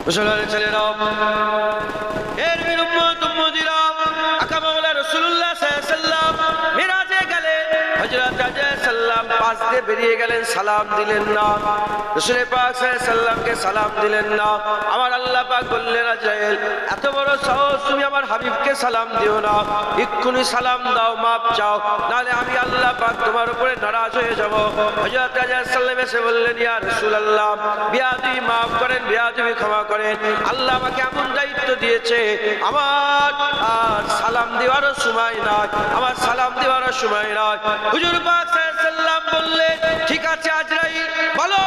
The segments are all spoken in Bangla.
মুসলমানের ছেলেরা, এর বিরুম্মত উম্মতিরা, আকা মাওলা রাসূলুল্লাহ সাল্লাল্লাহু আলাইহি ওয়াসাল্লাম মিরাজে গেলেন। হযরত সাল্লাম পাশ দিয়ে বেরিয়ে গেলেন, সালাম দিলেন না। রাসূল পাক সাল্লাল্লাহু আলাইহি ওয়াসাল্লামকে সালাম দিলেন না। আমার আল্লাহ পাক বললেন, আজরাইল এত বড় সাহস, তুমি আমার হাবিবকে সালাম দিও না, এক্ষুনি সালাম দাও, মাপ চাও, নাহলে আমি আল্লাহ পাক তোমার উপরে নারাজ হয়ে যাব। হযরত সাল্লাম এসে বললেন, ইয়া রাসূলুল্লাহ, বিয়াদবি মাফ করেন, বিয়াদবি ক্ষমা করেন। আল্লাহ আমাকে এমন দায়িত্ব দিয়েছে, আমার আর সালাম দেওয়ারও সময় নাই, আমার সালাম দেওয়ারও সময় নাই। হুজুর পাক সাল্লাল্লাহু আলাইহি ওয়াসাল্লাম বললেন, ঠিক আছে আজরাইল, বলো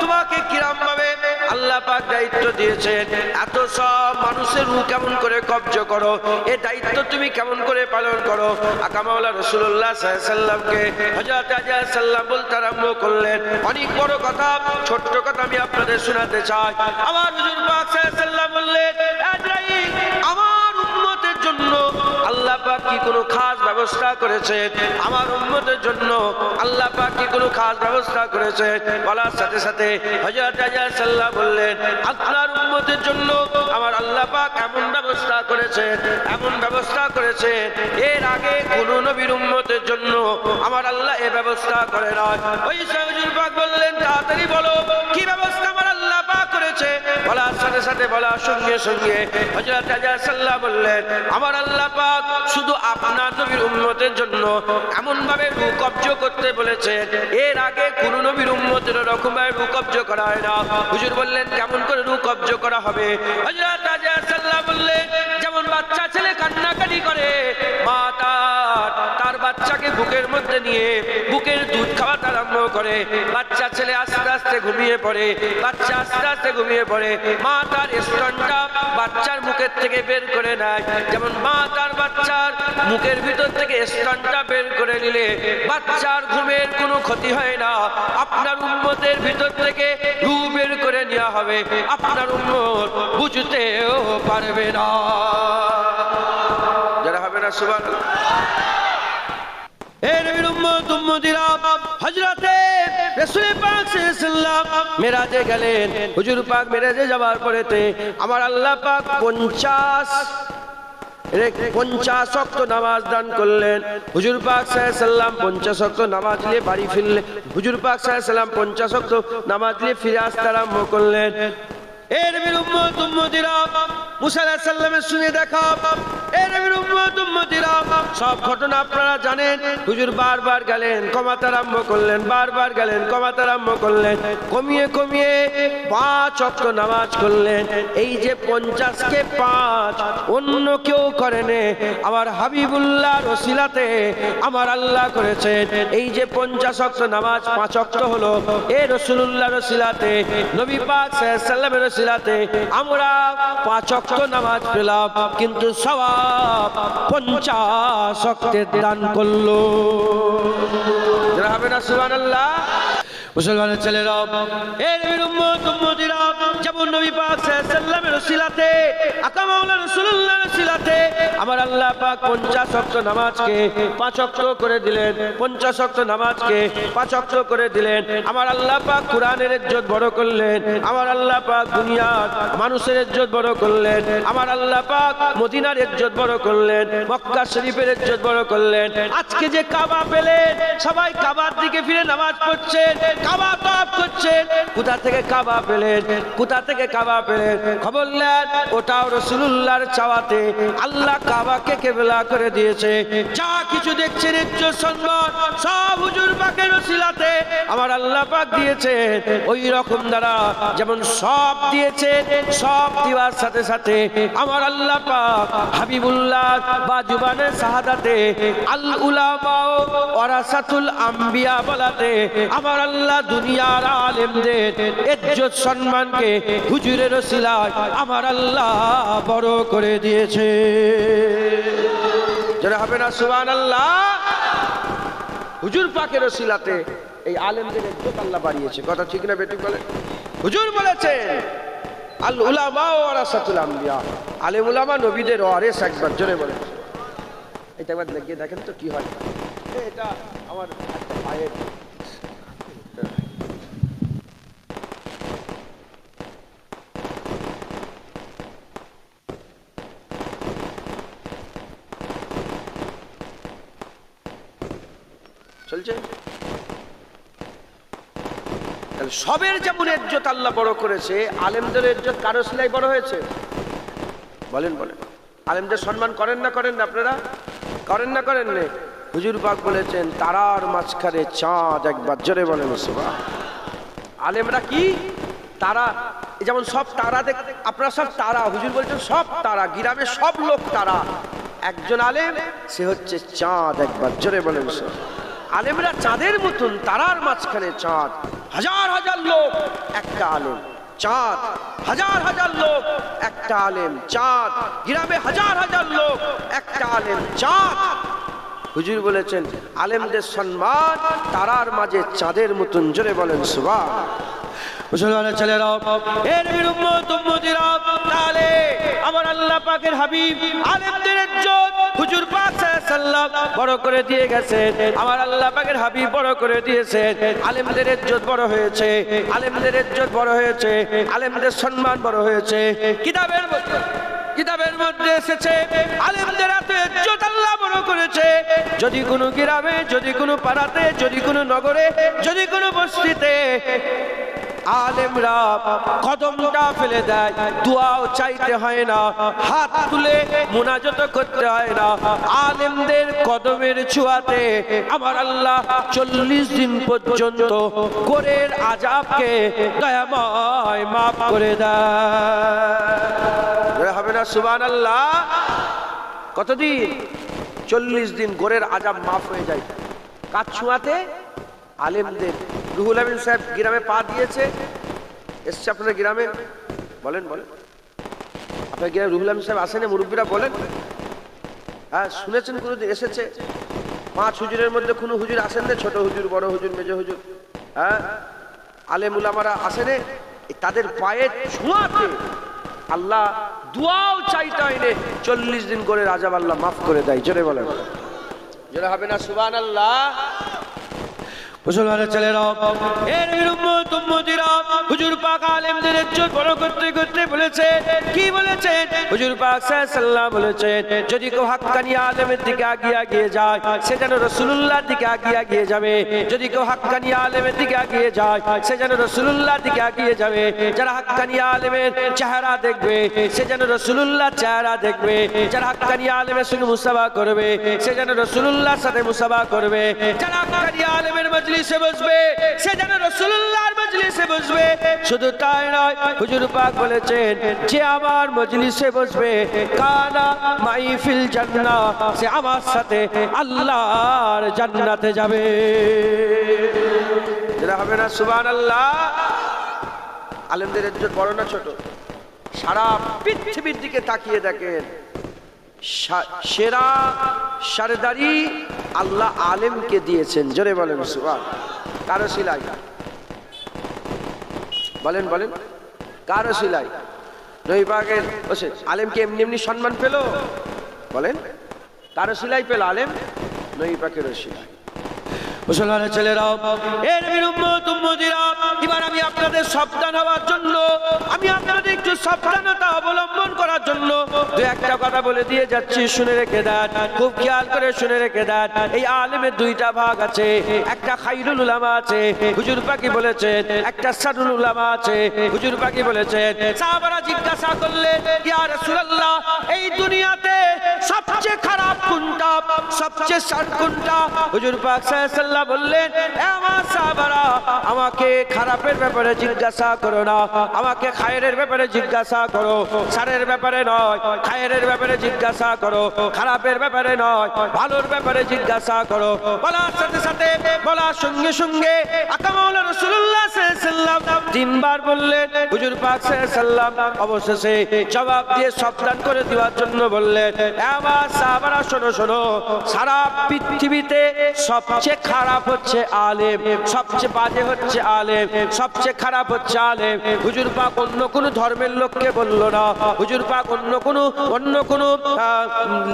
তোমাকে কিরম ভাবে আল্লাহ পাক দায়িত্ব দিয়েছেন, এত সব মানুষের রূহ কেমন করে কব্জ করো, এই দায়িত্ব তুমি কেমন করে পালন করো। আকা মাওলা রাসূলুল্লাহ সাল্লাল্লাহু আলাইহি ওয়াসাল্লামকে হযরত সাল্লাম বলতে আরম্ভ করলেন, অনেক বড় কথা, ছোট্ট কথা আমি আপনাদের শোনাতে চাই। আমার হুজুর পাক সাল্লাল্লাহু আলাইহি ওয়াসাল্লাম বললেন, আজরাইল আমার উম্মতের জন্য আল্লাহ পাক কি কোনো খাস ব্যবস্থা করেছেন? আমার উম্মতের জন্য আল্লাহ পাক কি কোনো খাস ব্যবস্থা করেছেন? বলার সাথে সাথে হযরত সাল্লাম বললেন, আপনার উম্মতের জন্য আমার আল্লাহ পাক এমন ব্যবস্থা করেছেন, এমন ব্যবস্থা করেছেন, এর আগে কোন নবীর উম্মতের জন্য আমার আল্লাহ এই ব্যবস্থা করে নাই। ওই হুজুর পাক বললেন, তাড়াতাড়ি বলো কি ব্যবস্থা আমার আল্লাহ পাক করেছে। বলার সাথে সাথে, বলার সঙ্গে সঙ্গে হযরত সাল্লাম বললেন, আমার আল্লাহ পাক শুধু আপনার নবীর উম্মতের জন্য এমন ভাবে রূহ কব্জ করতে বলেছেন, এর আগে কোন নবীর উম্মতের এরকম ভাবে রূহ কব্জ করা হয় না। হুজুর বললেন, কেমন করে রূহ কব্জ করা হবে? হযরত সাল্লাম বললেন, যেমন বাচ্চা ছেলে কান্নাকাটি করে, মা তার বাচ্চাকে বুকের মধ্যে নিয়ে বুকের দুধ খাওয়াতে আরম্ভ করে, বাচ্চা ছেলে আস্তে আস্তে ঘুমিয়ে পড়ে, বাচ্চা আস্তে আস্তে ঘুমিয়ে পড়ে, মা তার স্তনটা বাচ্চার মুখের থেকে বের করে নেয়। যেমন মা তার বাচ্চার মুখের ভিতর থেকে স্তনটা বের করে নিলে বাচ্চার ঘুমের কোনো ক্ষতি হয় না, আপনার উম্মতের ভিতর থেকে রূহ বের করে নেওয়া হবে, আপনার উম্মত বুঝতেও পারবে না। যারা হবে না সুবহানাল্লাহ। এর নবীর উম্মত উম্মতিরা, হযরতে রাসূল পাক সাল্লাল্লাহু আলাইহি ওয়াসাল্লাম মিরাজে গেলেন। হুজুর পাক মিরাজে যাওয়ার পরেতে আমার আল্লাহ পাক 50 ওয়াক্ত নামাজ দান করলেন। হুজুর পাক সাল্লাল্লাহু আলাইহি ওয়াসাল্লাম 50 ওয়াক্ত নামাজ নিয়ে বাড়ি ফিরলেন। হুজুর পাক সাল্লাল্লাহু আলাইহি ওয়াসাল্লাম 50 ওয়াক্ত নামাজ নিয়ে ফিরে আসতে আরম্ভ করলেন। এর নবীর উম্মত উম্মতিরা, মুসা আলাইহিস সালামের সঙ্গে দেখা, এর নবীর উম্মত উম্মতিরা, সব ঘটনা আপনারা জানেন। হুজুর বারবার গেলেন, কমাতে আরম্ভ করলেন, বারবার গেলেন, কমাতে আরম্ভ করলেন, কমিয়ে কমিয়ে 5 ওয়াক্ত নামাজ করলেন। এই যে 50 কে 5 অন্য কেউ করেনি, আমার হাবিবুল্লাহর ওসিলাতে আমার আল্লাহ করেছেন। এই যে 50 ওয়াক্ত নামাজ 5 ওয়াক্ত হলো, এই রাসূলুল্লাহর ওসিলাতে, নবী পাক সাল্লাল্লাহু আলাইহি ওয়াসাল্লামের ওসিলাতে আমরা 5 ওয়াক্ত নামাজ পেলাম, কিন্তু সওয়াব 50 ওয়াক্তের দান করলো। যারা হবে না সুবহানাল্লাহ। মুসলমানের ছেলেরা, এর নবীর উম্মত উম্মতিরা, যেমন নবী পাক সাল্লাল্লাহু আলাইহি ওয়াসাল্লামের ওসিলাতে, আকা মাওলা রাসূলুল্লাহর ওসিলাতে আমার আল্লাহ পাক 50 ওয়াক্ত নামাজকে 5 ওয়াক্ত করে দিলেন, 50 ওয়াক্ত নামাজকে 5 ওয়াক্ত করে দিলেন। আমার আল্লাহ পাক কুরআনের ইজ্জত বড় করলেন, আমার আল্লাহ পাক দুনিয়ার মানুষের ইজ্জত বড় করলেন, আমার আল্লাহ পাক মদিনার ইজ্জত বড় করলেন, মক্কা শরীফের ইজ্জত বড় করলেন। আজকে যে কাবা পেলেন, সবাই কাবার দিকে ফিরে নামাজ পড়ছেন, কাবা তওয়াফ করছেন। কোথা থেকে কাবা পেলেন? কোথা থেকে কাবা পেলেন? খবর নেন, ওটাও রাসূলুল্লাহর চাওয়াতে আল্লাহ কাবাকে কিবলা করে দিয়েছে। যা কিছু দেখছেন ইজ্জত সম্মান সব হুজুর পাকের ওসিলাতে আমার আল্লাহ পাক দিয়েছে। ওই রকম দ্বারা যেমন সব দিয়েছে, সব দেওয়ার সাথে সাথে আমার আল্লাহ পাক হাবিবুল্লাহ বা জুবানে শাহাদাতে আল উলামা ওয়ারাসাতুল আম্বিয়া বলাতে আমার আল্লাহ দুনিয়ার আলেমদের ইজ্জত সম্মানকে হুজুরের ওসিলায় আমার আল্লাহ বড় করে দিয়েছে। যারা হবে না সুবহানাল্লাহ। হুজুর পাকের ওসিলাতে এই আলেমদের ইজ্জত আল্লাহ বাড়িয়েছে। কথা ঠিক না বেটি বলে? হুজুর বলেছেন আল উলামা ওয়ারাসাতুল আম্বিয়া, আলেম উলামা নবীদের ওয়ারিস। একবার জোরে বলে, এটা একবার লাগিয়ে দেখেন তো কি হয়। এটা আমার একটা ভাইয়ের চলছে। তাহলে সবের যেমন ইজ্জত আল্লাহ বড় করেছে, আলেমদের ইজ্জত কারো সিলাই বড় হয়েছে? বলেন বলেন, আলেমদের সম্মান করেন না করেন না? আপনারা করেন না করেন না? হুজুর পাক বলেছেন তারার মাঝখানে চাঁদ একবার, জোরে বলেন সুবহান। আলেমরা কি তারা, যেমন সব তারা দেখ, আপনারা সব তারা, হুজুর বলছেন সব তারা, গ্রামে সব লোক তারা, একজন আলেম সে হচ্ছে চাঁদ একবার, জোরে বলেন সুবহান। আলেমরা চাঁদের মতন, তারার মাঝখানে চাঁদ, হাজার হাজার লোক একটা আলেম, চাঁদ হাজার হাজার লোক একটা আলেম, চাঁদ গ্রামে হাজার হাজার লোক একটা আলেম, চাঁদ। হুজুর বলেছেন আলেমদের সম্মান তারার মাঝে চাঁদের মতন, জোরে বলেন সুবহান। মুসলমানের ছেলেরাও, এর উম্মত উম্মতিরা, তাহলে আমার আল্লাহ পাকের হাবিব আলেমদের ইজ্জত হুজুর পাক সাল্লাল্লাহু আলাইহি ওয়াসাল্লাম বড় করে দিয়ে গেছেন। আমার আল্লাহ পাকের হাবিব বড় করে দিয়েছেন, আলেমদের ইজ্জত বড় হয়েছে, আলেমদের ইজ্জত বড় হয়েছে, আলেমদের সম্মান বড় হয়েছে। কিতাবের মধ্যে এসেছে আলেমদের এত ইজ্জত আল্লাহ বড় করেছে, যদি কোনো গ্রামে, যদি কোনো পাড়াতে, যদি কোনো নগরে, যদি কোনো বস্তিতে আলেমরা কদমটা ফেলে দেয়, দোয়াও চাইতে হয় না, হাত তুলে মুনাজাত করতে হয় না, আলেমদের কদমের ছোঁয়াতে আমার আল্লাহ 40 দিন পর্যন্ত গোরের আযাবকে দয়াময় মাফ করে দেয়। হবে না সুবহানাল্লাহ? কতদিন? 40 দিন গোরের আযাব মাফ হয়ে যায়। কার ছোঁয়াতে? আলেমদের। রুহুল আমিন সাহেব গ্রামে পা দিয়েছে, এসছে আপনার গ্রামে, বলেন বলেন, আপনার গ্রামে রুহুল আমিন সাহেব আসেন? মুরব্বীরা বলেন, হ্যাঁ শুনেছেন কোনোদিন এসেছে? 5 হুজুরের মধ্যে কোনো হুজুর আসেন না? ছোট হুজুর, বড় হুজুর, মেজো হুজুর, হ্যাঁ আলেম উলামারা আসেন? তাদের পায়ের ছোঁয়াতে আল্লাহ দুয়াও চাইতে হয় না, 40 দিন করে আযাব আল্লাহ মাফ করে দেয়। জোরে বলেন, জোরে হবে না সুবহানাল্লাহ? মুসলমানের ছেলেরা, এর উম্মত উম্মতিরা, হুজুর পাক আলেমদের ইজ্জত বড় করতে করতে বলেছে, কি বলেছেন? হুজুর পাক সাল্লাল্লাহু আলাইহি ওয়াসাল্লাম বলেছেন, যদি কেউ হাক্কানি আলেমের দিকে আগিয়ে যায়, সে যেন রাসূলুল্লাহর দিকে আগিয়ে যাবে। যদি কেউ হাক্কানি আলেমের দিকে আগিয়ে যায়, সে যেন রাসূলুল্লাহর দিকে আগিয়ে যাবে। যারা হাক্কানি আলেমের চেহারা দেখবে, সে যেন রাসূলুল্লাহর চেহারা দেখবে। যারা হাক্কানি আলেমের সঙ্গে মুসাফা করবে, সে যেন রাসূলুল্লাহর সাথে মুসাফা করবে। যারা হাক্কানি আলেমের মজলিসে বসবে, সে যেন রাসূলুল্লাহর মজলিসে বসবে। শুধু তাই নয়, হুজুর পাক বলেছেন, যে আমার মজলিসে বসবে, কানা মাই ফিল জান্নাহ, সে আমার সাথে আল্লাহর জান্নাতে যাবে। যেটা হবে না সুবহানাল্লাহ? আলেমদের ইজ্জত বড় না ছোট? সারা পৃথিবীর দিকে তাকিয়ে দেখেন, সেরা সরদারি আল্লাহ আলেমকে দিয়েছেন। জোরে বলেন সুবহান। কারো সিলাই? বলেন বলেন, কারো সিলাই? নবী পাকের আলেমকে এমনি এমনি সম্মান পেল? বলেন, কারো সিলাই পেল আলেম? নবী পাকের সিলাই। মুসলমানের ছেলেরাও, এর উম্মত উম্মতিরা, এবার আমি আপনাদের সাবধান হওয়ার জন্য, আমি আপনাদের একটু সাবধানতা অবলম্বন করার জন্য দু একটা কথা বলে দিয়ে যাচ্ছি, শুনে রেখে দেন, খুব খেয়াল করে শুনে রেখে দেন। এই আলেমের 2টা ভাগ আছে, একটা খায়রুল উলামা আছে, হুজুর পাকি বলেছেন, একটা সাদুল উলামা আছে, হুজুর পাকি বলেছেন। সাহাবারা জিজ্ঞাসা করলেন, ইয়া রাসূলুল্লাহ, এই দুনিয়াতে সবচেয়ে খারাপ কোনটা, সবচেয়ে সার কোনটা? হুজুর পাক সাল্লাল্লাহু আলাইহি ওয়াসাল্লাম বললেন, আমার সাহাবারা, আমাকে খারাপের ব্যাপারে জিজ্ঞাসা করো না, আমাকে খায়রের ব্যাপারে জিজ্ঞাসা করো, সারের ব্যাপারে নয়, খায়রের ব্যাপারে জিজ্ঞাসা করো, খারাপের ব্যাপারে নয়, ভালোর ব্যাপারে জিজ্ঞাসা করো। বলার সাথে সাথে, বলার সঙ্গে সঙ্গে আকামাউলা রাসূলুল্লাহ সাল্লাল্লাহু আলাইহি ওয়াসাল্লাম 3 বার বললেন। হুজুর পাক সাল্লাল্লাহু আলাইহি ওয়াসাল্লাম অবশেষে জবাব দিয়ে সাবধান করে দেওয়ার জন্য বললেন, আমার সাহাবারা শোনো শোনো, সারা পৃথিবীতে সবচেয়ে খারাপ হচ্ছে আলেম, সবচেয়ে বাজে হচ্ছে আলেম, সবচেয়ে খারাপ হচ্ছে আলেম। হুজুর পাক অন্য কোন ধর্মের লোককে বললো না, হুজুর পাক অন্য কোন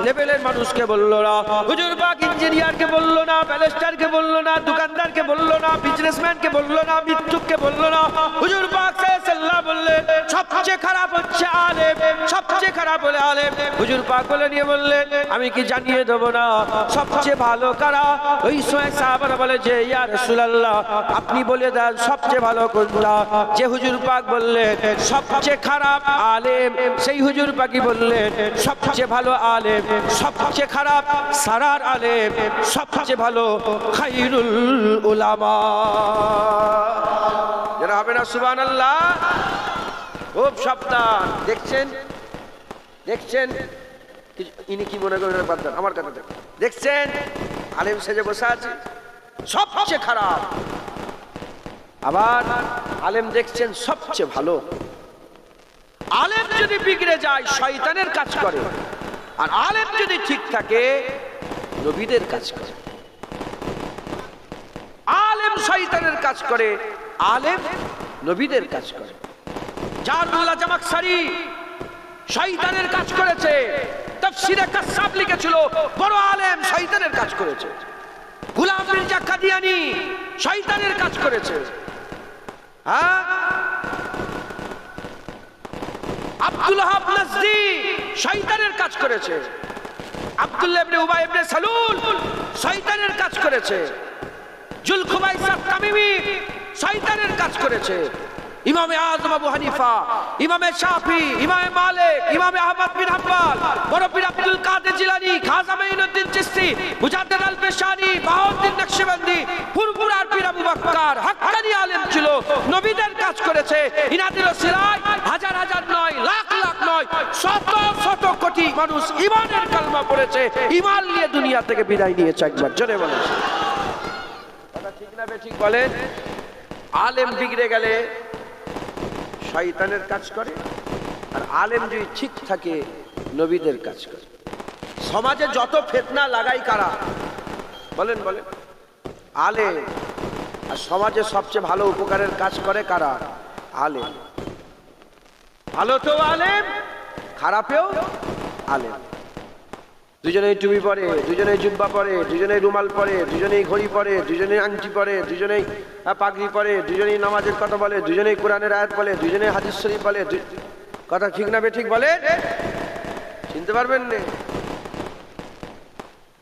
লেভেলের মানুষকে বললো না, হুজুর পাক ইঞ্জিনিয়ারকে বললো না, ব্যারিস্টারকে বললো না, দোকানদারকে বললো না, বিজনেসম্যানকে বললো না, মৃত্যুককে বললো না। হুজুর পাক সাল্লাল্লাহু আলাইহি ওয়াসাল্লাম বললেন, সবচেয়ে খারাপ হচ্ছে আলেম, সবচেয়ে খারাপ হলে আলেম। হুজুর পাক বলে নিয়ে বললেন, বললেন আমি কি জানিয়ে দেব না সবচেয়ে ভালো কারা? ওই সময় সাহাবারা বলে যে ইয়া রাসূলুল্লাহ আপনি বলে দেন সবচেয়ে ভালো কোনটা? যে হুজুর পাক বললেন সবচেয়ে খারাপ আলেম, সেই হুজুর পাকই বললেন সবচেয়ে ভালো আলেম সবচেয়ে খারাপ সারার আলেম, সবচেয়ে ভালো খায়রুল উলামা। যারা হবে না সুবহানাল্লাহ, খুব সাবধান। দেখছেন দেখছেন ইনি কি মনে করেন? বাদ দেন, আমার কথা দেখছেন আলেম সেজে বসে আছে সবচেয়ে খারাপ, আবার আলেম দেখছেন সবচেয়ে ভালো। আলেম যদি বিগড়ে যায় শয়তানের কাজ করে, আর আলেম যদি ঠিক থাকে নবীদের কাজ করে। আলেম শয়তানের কাজ করে, আলেম নবীদের কাজ করে। জারুল্লাহ জামাখশারি শয়তানের কাজ করেছে, তাফসীরে কাসসাব লিখেছিল বড় আলেম শয়তানের কাজ করেছে। গোলাম মির্জা কাদিয়ানী শয়তানের কাজ করেছে। হ্যাঁ, আব্দুল ওয়াহাব নাজদি শয়তানের কাজ করেছে। আব্দুল্লাহ ইবনে উবাই ইবনে সালুল শয়তানের কাজ করেছে। জুলখুবাইসা তামিমি শয়তানের কাজ করেছে। ইমামে আযম আবু হানিফা, ইমামে শাফি, ইমামে মালিক, ইমামে আহমদ বিন হাম্বল, বড় পীর আব্দুল কাদের জিলানী, খাজা মাইনুদ্দিন চিশতি, মুজাদ্দিদ আল পেশানি, বাহাউদ্দিন নকশবন্দি, ফুরফুরার পীর আবু বকর হক্কানি আলেম ছিল, নবীদের কাজ করেছে। ইনাদের ওসিলায় হাজার হাজার নয়, লাখ লাখ নয়, শত শত কোটি মানুষ ঈমানের কালমা পড়েছে, ঈমান নিয়ে দুনিয়া থেকে বিদায় নিয়েছে। একবার জোরে বলেন কথা ঠিক না বেঠিক বলেন? আলেম বিগড়ে গেলে শয়তানের কাজ করে, আর আলেম যদি ঠিক থাকে নবীদের কাজ করে। সমাজে যত ফিতনা লাগাই কারা? বলেন বলেন? আলেম। আর সমাজে সবচেয়ে ভালো উপকারের কাজ করে কারা? আলেম। ভালোতেও আলেম, খারাপেও আলেম। দুজনেই টুপি পরে, দুজনেই জুব্বা পরে, দুজনেই রুমাল পরে, দুজনেই ঘড়ি পরে, দুজনেই আংটি পরে, দুজনেই পাগড়ি পরে, দুজনেই নামাজের কথা বলে, দুজনেই কোরআনের আয়াত বলে, দুজনেই হাদিস শরীফ বলে। কথা ঠিক না বেঠিক বলে? চিনতে পারবেন না?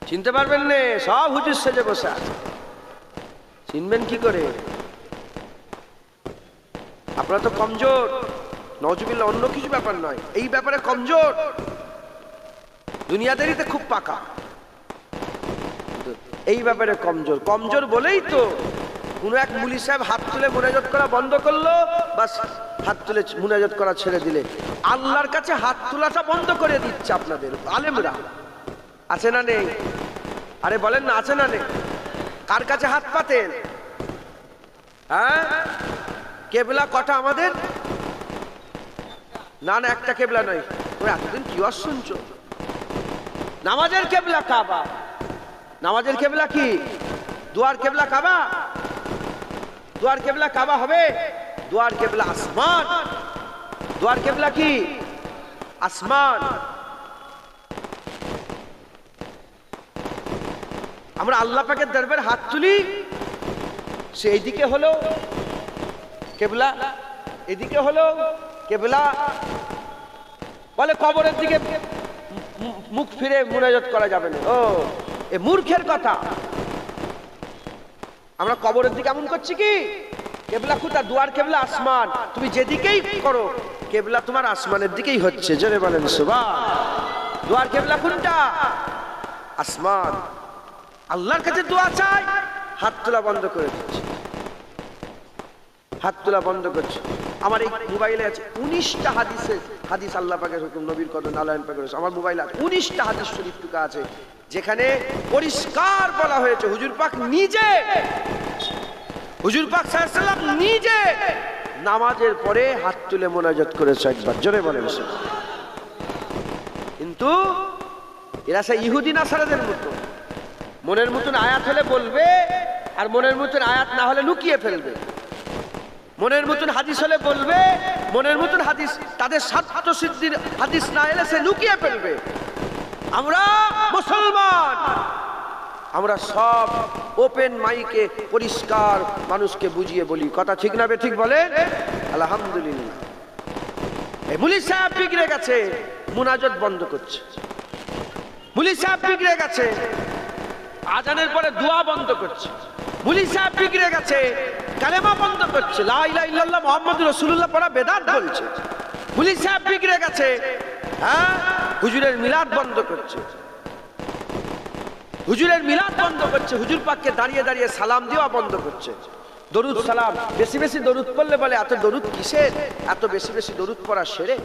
চিনতে পারবেন না? সব হুজুর সেজে বসে আছে, চিনবেন কি করে? আপনারা তো কমজোর, নওজুবিল্লাহ, অন্য কিছু ব্যাপার নয়, এই ব্যাপারে কমজোর। দুনিয়াদারিতে খুব পাকা, এই ব্যাপারে কমজোর। কমজোর বলেই তো কোনো এক মুলি সাহেব হাত তুলে মুনাজাত করা বন্ধ করলো, বাস হাত তুলে মুনাজাত করা ছেড়ে দিলে আল্লাহর কাছে হাত তোলাটা বন্ধ করে দিচ্ছে আপনাদের আলেমরা। আছে না নেই? আরে বলেন না, আছে না নেই? কার কাছে হাত পাতেন? হ্যাঁ, কেবলা কটা আমাদের? না না, একটা কেবলা নয়। তোমরা এতদিন কি আর শুনছো? নামাজের কেবলা কাবা। নামাজের কেবলা কি? দুয়ার কেবলা কাবা? দুয়ার কেবলা কাবা হবে? দুয়ার কেবলা আসমান। দুয়ার কেবলা কি? আসমান। আমরা আল্লাহ পাকের দরবারে হাত তুলি, সে এইদিকে হলো কেবলা, এদিকে হলো কেবলা। বলে কবরের দিকে মুখ ফিরে মুনাজাত করা যাবে না। ও, এ মূর্খের কথা। আমরা কবরের দিকে এমন করছি কি? কেবলা কোথা? দুয়ার কেবলা আসমান। তুমি যেদিকেই করো কেবলা তোমার আসমানের দিকেই হচ্ছে। জোরে বলেন সুবহান। দুয়ার কেবলা কোনটা? আসমান। আল্লাহর কাছে দোয়া চাই, হাত তোলা বন্ধ করে দিচ্ছে, হাত তোলা বন্ধ করছে। আমার এই মোবাইলে আছে 19টা হাদিস আল্লাহ পাকের হুকুম, নবীর কদম, নারায়ণ পাকের আমার মোবাইলে আছে 19টা হাদিস শরীফ টুকা আছে, যেখানে পরিষ্কার বলা হয়েছে হুজুর পাক নিজে, হুজুর পাক সাল্লাল্লাহু আলাইহি ওয়াসাল্লাম নিজে নামাজের পরে হাত তুলে মুনাজাত করেছে। একবার জোরে বলেন। কিন্তু এরা সেই ইহুদি নাসারাদের মতো, মনের মতন আয়াত হলে বলবে, আর মনের মতন আয়াত না হলে লুকিয়ে ফেলবে। মনের মতন হাদিস হলে বলবে, মনের মতন হাদিস তাদের স্বার্থ সিদ্ধির হাদিস না এলে সে লুকিয়ে ফেলবে। আমরা মুসলমান, আমরা সব ওপেন মাইকে পরিষ্কার মানুষকে বুঝিয়ে বলি। কথা ঠিক না বে ঠিক বলেন? আলহামদুলিল্লাহ। এই মুলি সাহেব বিগড়ে গেছে, মুনাজাত বন্ধ করছে। মুলি সাহেব বিগড়ে গেছে, আজানের পরে দোয়া বন্ধ করছে। মুলি সাহেব বিগড়ে গেছে, কালেমা বন্ধ করছে, লা ইলাহা ইল্লাল্লাহ মুহাম্মাদুর রাসূলুল্লাহ পড়া বেদাত বলছে। মুলি সাহেব বিগড়ে গেছে, হ্যাঁ, হুজুরের মিলাদ বন্ধ করছে, হুজুরের মিলাদ বন্ধ করছে, হুজুর পাককে দাঁড়িয়ে দাঁড়িয়ে সালাম দেওয়া বন্ধ করছে। দরুদ সালাম বেশি বেশি দরুদ পড়লে বলে এত দরুদ কিসের, এত বেশি বেশি দরুদ পড়া সেরে।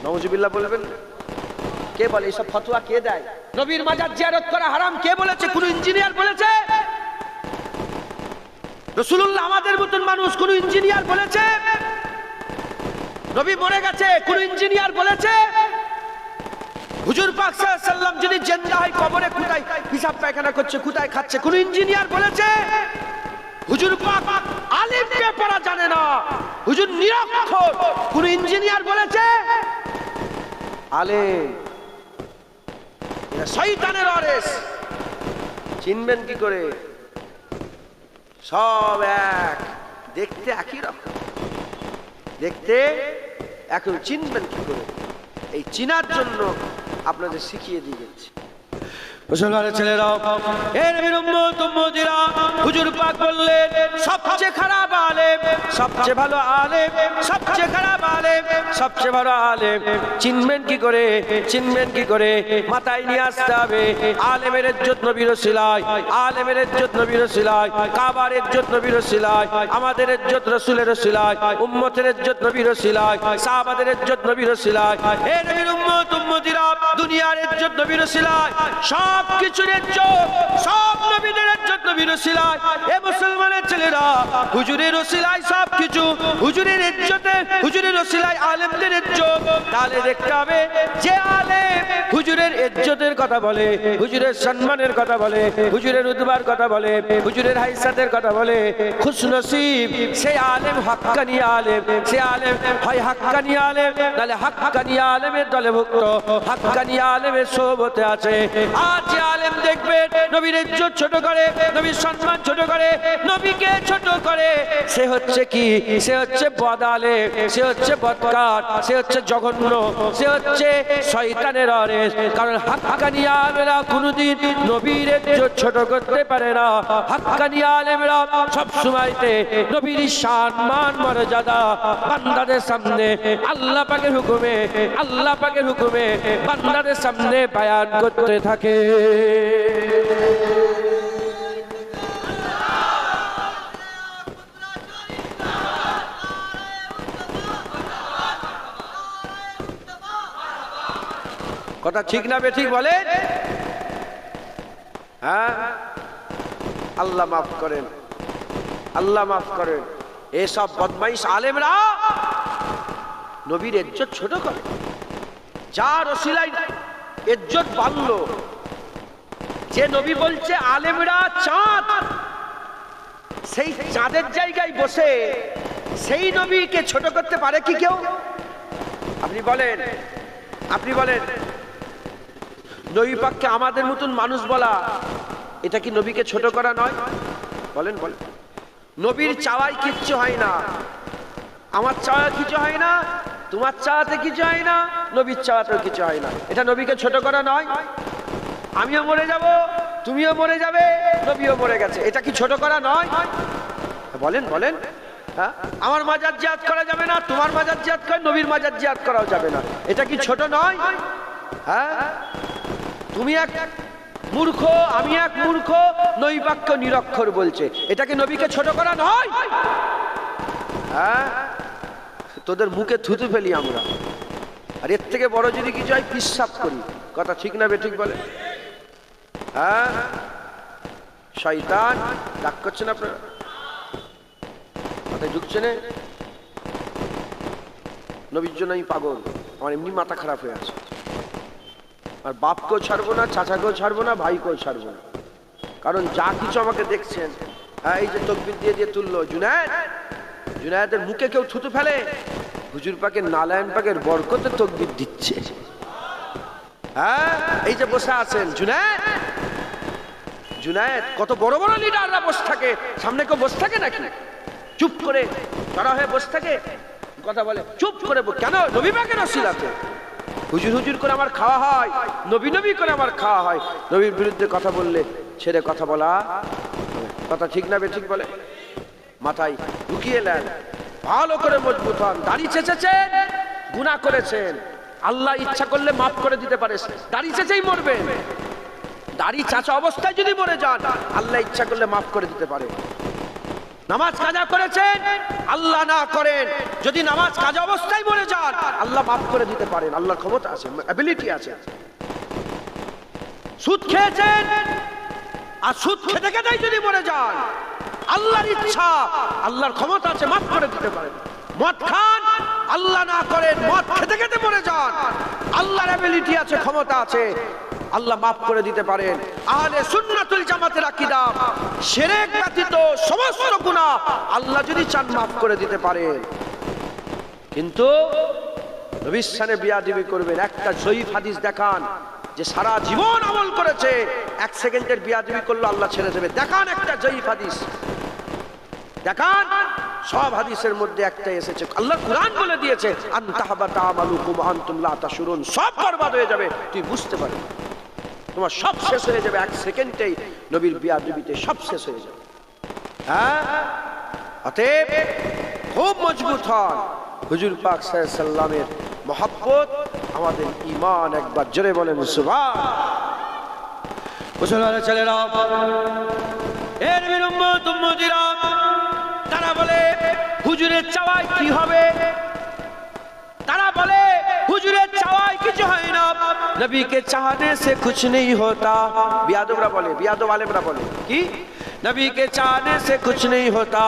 নাউজুবিল্লাহ বলবেন। কে বলে এইসব ফতোয়া? কে দেয়? নবীর মাজার জিয়ারত করা হারাম কে বলেছে? কোন ইঞ্জিনিয়ার বলেছে? রাসূলুল্লাহ আমাদের মতন মানুষ, কোন ইঞ্জিনিয়ার বলেছে? নবী মরে গেছে, কোন ইঞ্জিনিয়ার বলেছে? হুজুর পাক সাল্লাল্লাহু আলাইহি ওয়াসাল্লাম যিনি জিন্দা হয় কবরে কোথায় হিসাব পায়খানা করছে, কোথায় খাচ্ছে, কোন ইঞ্জিনিয়ার বলেছে? হুজুর পাক আলিফকে পড়া জানে না, হুজুর নিরক্ষর, কোন ইঞ্জিনিয়ার বলেছে? আলেম এরা শয়তানের ওয়ারিস। চিনবেন কি করে? সব এক, দেখতে একই রকম, দেখতে একই, চিনবেন কি করে? এই চিনার জন্য আপনাদের শিখিয়ে দিয়ে যাচ্ছি। মুসলমানের ছেলেরা, এ নবীর উম্মত উম্মতিরা, হুজুর পাক বললেন সবচেয়ে খারাপ আলেম, সবচেয়ে ভালো আলেম, সবচেয়ে খারাপ আলেম, সবচেয়ে ভালো আলেম চিনবেন কি করে? চিনবেন কি করে? মাথায় নিয়ে আসতে হবে আলেমের ইজ্জত নবীর ওসিলায়, আলেমের ইজ্জত নবীর ওসিলায়, কাবার ইজ্জত নবীর ওসিলায়, আমাদের ইজ্জত রাসূলের ওসিলায়, উম্মতের ইজ্জত নবীর ওসিলায়, সাহাবাদের ইজ্জত নবীর ওসিলায়। এ নবীর উম্মত উম্মতিরা, দুনিয়ার ইজ্জত নবীর ওসিলায়, সব কিছুর ইজ্জত, সব নবীদের ইজ্জত নবীর ওসিলায়। এ মুসলমানের ছেলেরা, হুজুরের ওসিলায় সব কিছু, হুজুরের ইজ্জতে, হুজুরের ওসিলায় আলেমদের ইজ্জত। তাহলে দেখতে হবে যে আলেম হুজুরের ইজ্জতের কথা বলে, হুজুরের সম্মানের কথা বলে, হুজুরের উদ্বার কথা বলে, হুজুরের হাইসাতের কথা বলে, খুশনসিব সে আলেম, হাক্কানি আলেম। সে আলেম হয় হাক্কানি আলেম, নাহলে হাক্কানি আলেমের দলে ভুক্ত, হাক্কানি আলেমের সোহবতে আছে। আর যে আলেম দেখবে নবীর ইজ্জত ছোট করে, নবীর সম্মান ছোট করে, নবীকে ছোট করে, সে হচ্ছে কি? সে হচ্ছে বদ আলেম, সে হচ্ছে বদকার, সে হচ্ছে জঘন্য, সে হচ্ছে শয়তানের ওয়ারিস। কারণ হাক্কানি আলেমরা কোনোদিন নবীর ইজ্জত ছোট করতে পারে না। হাক্কানি আলেমরা সব সময়তে নবীর সম্মান মর্যাদা বান্দাদের সামনে আল্লাহ পাকের হুকুমে, আল্লাহ পাকের হুকুমে বান্দাদের সামনে বয়ান করতে থাকে। কথা ঠিক না বেঠিক বলে? হ্যাঁ, আল্লাহ মাফ করেন, আল্লাহ মাফ করেন। এসব বদমাইশ আলেমরা নবীর ইজ্জত ছোট করে, যার ওসিলায় ইজ্জত বাড়লো। যে নবী বলছে আলেমরা চাঁদ, সেই চাঁদের জায়গায় বসে সেই নবীকে ছোট করতে পারে কি কেউ? আপনি বলেন, আপনি বলেন, নবী পাককে আমাদের মতন মানুষ বলা, এটা কি নবীকে ছোট করা নয়? বলেন বলেন। নবীর চাওয়ায় কিচ্ছু হয় না, আমার চাওয়া কিছু হয় না, তোমার চাওয়াতে কিছু হয় না, নবীর চাওয়াতেও কিছু হয় না। এটা নবীকে ছোট করা নয়? আমিও মরে যাব, তুমিও মরে যাবে, নবীও মরে গেছে, এটা কি ছোট করা নয়? বলেন বলেন। হ্যাঁ, আমার মাজার জিয়ারত করা যাবে না, তোমার মাজার জিয়ারত করে, নবীর মাজার জিয়ারত করাও যাবে না, এটা কি ছোট নয়? হ্যাঁ, তুমি এক মূর্খ, আমি এক মূর্খ, নবী বাক্য নিরক্ষর বলছে, এটাকে নবীকে ছোট করা নয়? হ্যাঁ, তোদের মুখে থুতু ফেলি আমরা, আর এর থেকে বড় যদি কিছু হয় পিশাব করি। কথা ঠিক না বেঠিক বলে? হ্যাঁ, শয়তান ডাক করছেন আপনারা, মাথায় ঢুকছে না? নবীর জন্য আমি পাগল, আমার এমনি মাথা খারাপ হয়ে আছে, আর বাপকেও ছাড়বো না, চাচাকেও ছাড়বো না, ভাইকেও ছাড়বো না। কারণ যা কিছু আমাকে দেখছেন, হ্যাঁ, এই যে তকবির দিয়ে দিয়ে তুললো জুনায়েদ, জুনায়েদের মুখে কেউ থুতু ফেলে, হুজুর পাকের নালায়ন পাকের বরকতে তকবির দিচ্ছে। হ্যাঁ, এই যে বসে আছেন জুনায়েদ, জুনায়েদ, কত বড় বড় লিডাররা বসে থাকে, সামনে কেউ বসে থাকে নাকি? চুপ করে জড়া হয়ে বসে থাকে, কথা বলে চুপ করে, কেন? নবী পাকের ওসিলাতে। হুজুর হুজুর করে আমার খাওয়া হয়, নবী নবী করে আমার খাওয়া হয়। নবীর বিরুদ্ধে কথা বললে ছেড়ে কথা বলা, কথা ঠিক না বেঠিক বলে? মাথায় ঢুকিয়ে নেন, ভালো করে মজবুত হন। দাড়ি চেঁচেছেন, গুনাহ করেছেন, আল্লাহ ইচ্ছা করলে মাফ করে দিতে পারে। দাড়ি চেঁচেই মরবেন, দাড়ি চাচা অবস্থায় যদি মরে যান আল্লাহ ইচ্ছা করলে মাফ করে দিতে পারে। নামাজ কাজা করেছেন, আল্লাহ না করেন, যদি নামাজ কাজা অবস্থায় মরে যান আল্লাহ মাফ করে দিতে পারেন, আল্লাহর ক্ষমতা আছে, অ্যাবিলিটি আছে। সুদ খেয়েছেন আর সুদ খেতে খেতেই যদি মরে যান আল্লাহর ইচ্ছা, আল্লাহর ক্ষমতা আছে, মাফ করে দিতে পারেন। মদ খান, আল্লাহ না করেন, মদ খেতে খেতে মরে যান, আল্লাহর অ্যাবিলিটি আছে, ক্ষমতা আছে, আল্লাহ মাফ করে দিতে পারেন। আহলে সুন্নাতুল জামাতের আকীদা, শিরক ব্যতীত সমস্ত গুনাহ আল্লাহ যদি চান মাফ করে দিতে পারেন। কিন্তু নবীর শানে বিয়াদবি করবেন। একটা জয়ীফ হাদিস দেখান যে সারা জীবন আমল করেছে, এক সেকেন্ডের বিয়াদবি করলো আল্লাহ ছেড়ে দেবে। দেখান একটা জয়ীফ হাদিস দেখান। সব হাদিসের মধ্যে একটাই এসেছে, আল্লাহ কুরআন বলে দিয়েছে আনতাহাবাতা আমালুকুম আনতুম লা তাশুরুন, সব বরবাদ হয়ে যাবে, তুই বুঝতে পারবি, তোমার সব শেষ হয়ে যাবে, এক সেকেন্ডেই নবীর বিয়াদবিতে সব শেষ হয়ে যাবে। হ্যাঁ, অতএব খুব মজবুত হন। হুজুর পাক সাল্লাল্লাহু আলাইহি সাল্লামের মহব্বত আমাদের ঈমান, একবার জোরে বলেন সুবহান। মুসলমান ছেলেরা, এর উম্মত উম্মতিরা, তারা বলে হুজুরের চাওয়ায় কি হবে, তারা বলে হুজুরের চাওয়ায় কিছু হয় না, নবী কে চাহনে সে কুছ नहीं होता। বিয়াদবরা বলে, বিয়াদব আলেমরা বলে কি, নবী কে চাহনে সে কুছ नहीं होता।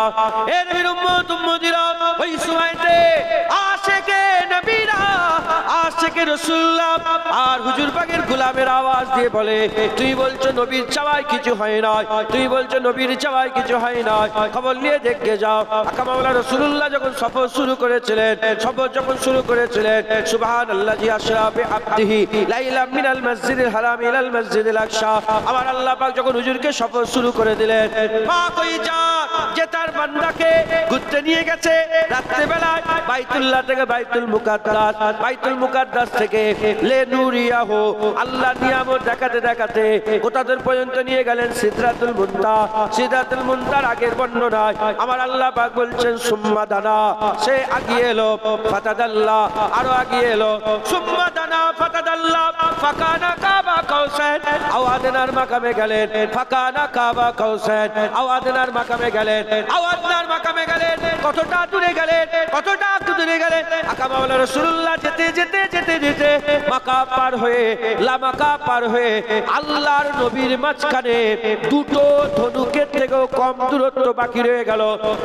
এ নবীর উম্মত উম্মতিরা, ওই সময়তে আশিকে নবীরা, আশিকে রাসূলুল্লাহ আর হুজুর পাকের গোলামের আওয়াজ দিয়ে বলে, তুই বলছো নবীর চাওয়ায় কিছু হয় না, তুই বলছো নবীর চাওয়ায় কিছু হয় না, খবর নিয়ে দেখে যাও। আকা মাওলানা রাসূলুল্লাহ যখন সফর শুরু করেছিলেন, সফর যখন শুরু করেছিলেন, সুবহানাল্লাহি আশরা বিআবদিহি লাইলাম মিনাল মসজিদিল হারাম ইলাল মসজিদিল আকসা, আমার আল্লাহ পাক যখন হুজুরকে সফর শুরু করে দিলেন, পাক ওই জাত যে তার বান্দাকে ঘুরতে নিয়ে গেছে রাত্রে বেলায় বাইতুল্লাহ থেকে বাইতুল মুকাদ্দাস, বাইতুল মুকাদ্দাস থেকে লে নূরিয়াহু, আল্লাহ নিয়ামত দেখাতে দেখাতে কোথাদের পর্যন্ত নিয়ে গেলেন সিদরাতুল মুনতাহা। সিদরাতুল মুনতাহার আগের বর্ণনায় আমার আল্লাহ পাক বলছেন সুম্মা দানা, সে আগিয়ে এলো, ফাতাদাল্লাহ, আরো আগিয়ে এলো, সুম্মা দানা ফাতাদাল্লাহ, ফাকানা কাবা কাউসাইন, আওয়াদনার মাকামে গেলেন, ফাকানা কাবা কাউসাইন, আওয়াদনার মাকামে গেলেন, আওয়াদনার মাকামে গেলেন। কতটা দূরে গেলেন, কতটা দূরে গেলেন, আকা মাওলানা রাসূলুল্লাহ যেতে যেতে যেতে যেতে মাকা পার হয়ে, লামাকা পার হয়ে আল্লাহর নবীর মাঝখানে দুটো ধনুকের থেকেও কম দূরত্ব বাকি রয়ে গেল,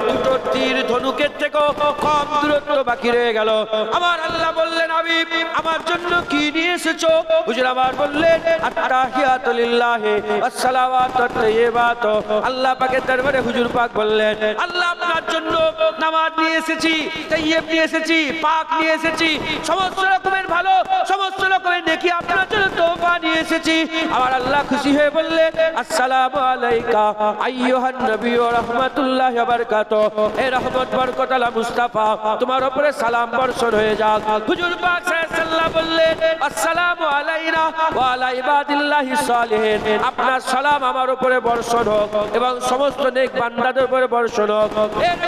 দুটো তীর ধনুকের থেকেও কম দূরত্ব বাকি রয়ে গেল। আমার আল্লাহ বললেন, হাবিব আমার জন্য কি নিয়ে এসেছো? হুজুর আমার বললেন, আত্তাহিয়াতু লিল্লাহি ওয়াস সালাওয়াতু তাইয়্যিবাত। আল্লাহ পাকের দরবারে হুজুর পাক বললেন, আল্লাহ আপনার জন্য নামাজ নিয়ে এসেছি, তাইয়্যিব নিয়ে এসেছি, পাক নিয়ে এসেছি, সমস্ত রকমের ভালো, সমস্ত রকমের নেকি আপনার জন্য তোফা নিয়ে এসেছি। আমার আল্লাহ খুশি হয়ে বললেন, আসসালামু আলাইকা আইয়ুহান নবী ওয়া রাহমাতুল্লাহি ওয়া বারাকাতুহু, এ রহমত বরকত আলা মুস্তাফা, তোমার উপরে সালাম বর্ষণ হয়ে যাক। হুজুর পাক সাল্লাল্লাহু আলাইহি ওয়াসাল্লাম বললেন, আসসালামু আলাইনা ওয়া আলা ইবাদিল্লাহিস সালিহিন, আপনার সালাম আমার উপরে বর্ষণ হোক এবং সমস্ত নেক বান্দাদের উপরে বর্ষণ হোক।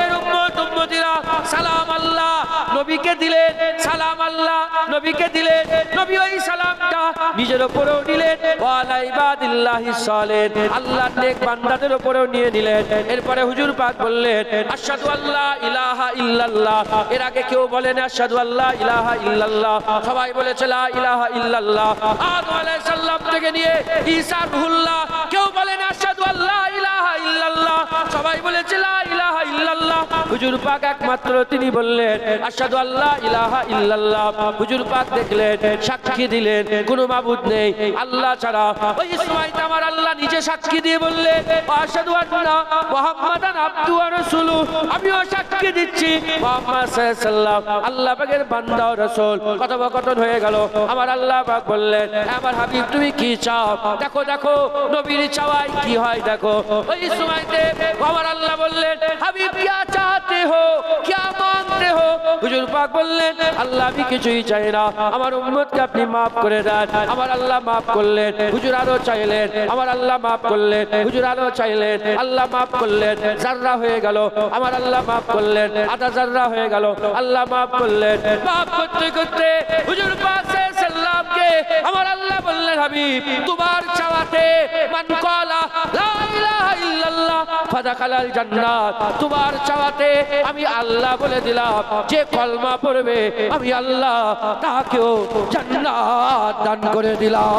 এর উম্মত উম্মতিরা, সালাম আল্লাহ নবীকে দিলেন, সালাম আল্লাহ নবীকে দিলেন, নবী ওই সালামটা নিজের উপরেও নিলেন, ওয়া আলা ইবাদিল্লাহিস সালিহিন, আল্লাহর নেক বান্দাদের উপরেও নিয়ে নিলেন। এরপরে হুজুর পাক বললেন, আশহাদু আল্লা ইলাহা ইল্লাল্লাহ। এর আগে কেউ বলেন আশহাদু আল্লা ইলাহা ইল্লাল্লাহ, সবাই বলেছে লা ইলাহা ইল্লাল্লাহ। আদম আলাইহিস সালাম থেকে নিয়ে ঈসা রুহুল্লাহ, কেউ বলেন আশহাদু আল্লা ইলাহা ইল্লাল্লাহ, সবাই বলেছে লা ইলাহা ইল্লাল্লাহ। হুজুর পাক একমাত্র তিনি বললেন আশহাদু আল্লা ইলাহা ইল্লাল্লাহ। হুজুর পাক দেখলেন, সাক্ষী দিলেন কোনো মাবুদ নেই আল্লাহ ছাড়া। ওই সময়তে আমার আল্লাহ নিজে সাক্ষী দিয়ে বললেন, আশহাদু আন্না মুহাম্মাদান আবদুহু ওয়া রাসূলুহু, আমিও সাক্ষী দিচ্ছি মুহাম্মদ সাল্লাল্লাহু আলাইহি ওয়াসাল্লাম আল্লাহ পাকের বান্দা ও রাসূল। কথোপকথন হয়ে গেল। আমার আল্লাহ পাক বললেন, আমার হাবিব তুমি কি চাও? দেখো দেখো নবীর চাওয়ায় কি হয় দেখো। ওই সময়তে আমার আল্লাহ বললেন হাবিব क्या चाहते हो क्या मांगते हो হুজুর পাক বললেন আল্লাহ আমি কিছুই চাই না আমার উম্মতকে আপনি maaf করে দেন আমার আল্লাহ maaf করলেন হুজুর আরো চাইলেন আমার আল্লাহ maaf করলেন হুজুর আরো চাইলেন আল্লাহ maaf করলেন জাররা হয়ে গেল আমার আল্লাহ maaf করলেন আধা জাররা হয়ে গেল আল্লাহ maaf করলেন maaf করতে করতে হুজুর পাক সাল্লাল্লাহু কে আমার আল্লাহ বললেন হাবিব তোমার চাওয়াতে মান ক্বালা লা ইলাহা ইল্লাল্লাহ ফাদাখালাল জান্নাত তোমার চাওয়াতে আমি আল্লাহ বলে দিলাম যে কলমা পড়বে আমি আল্লাহ তাকেও জান্নাত দান করে দিলাম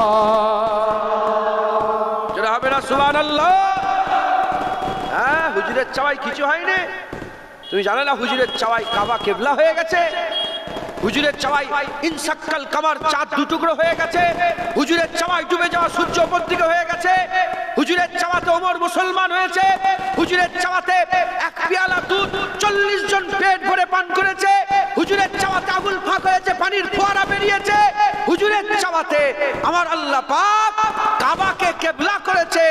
যারা হবে না সুবহানাল্লাহ হ্যাঁ হুজুরের চাওয়াই কিছু হয়নি তুমি জানো না হুজুরের চাওয়াই কাবা কিবলা হয়ে গেছে হুজুরের চাওয়াই ইনসাক্কাল কামার চাঁদ দুটুকরো হয়ে গেছে হুজুরের চাওয়াই ডুবে যাওয়া সূর্য উপর দিকে হয়ে গেছে হুজুরের চাওয়াতে ওমর মুসলমান হয়েছে হুজুরের চাওয়াতে এক পেয়ালা দুধ 40 জন পেট ভরে পান করেছে হুজুরের চাওয়াতে আগুন ফাঁক হয়েছে পানির ফোয়ারা বেরিয়েছে হুজুরের চাওয়াতে আমার আল্লাহ পাক কাবাকে কিবলা করেছে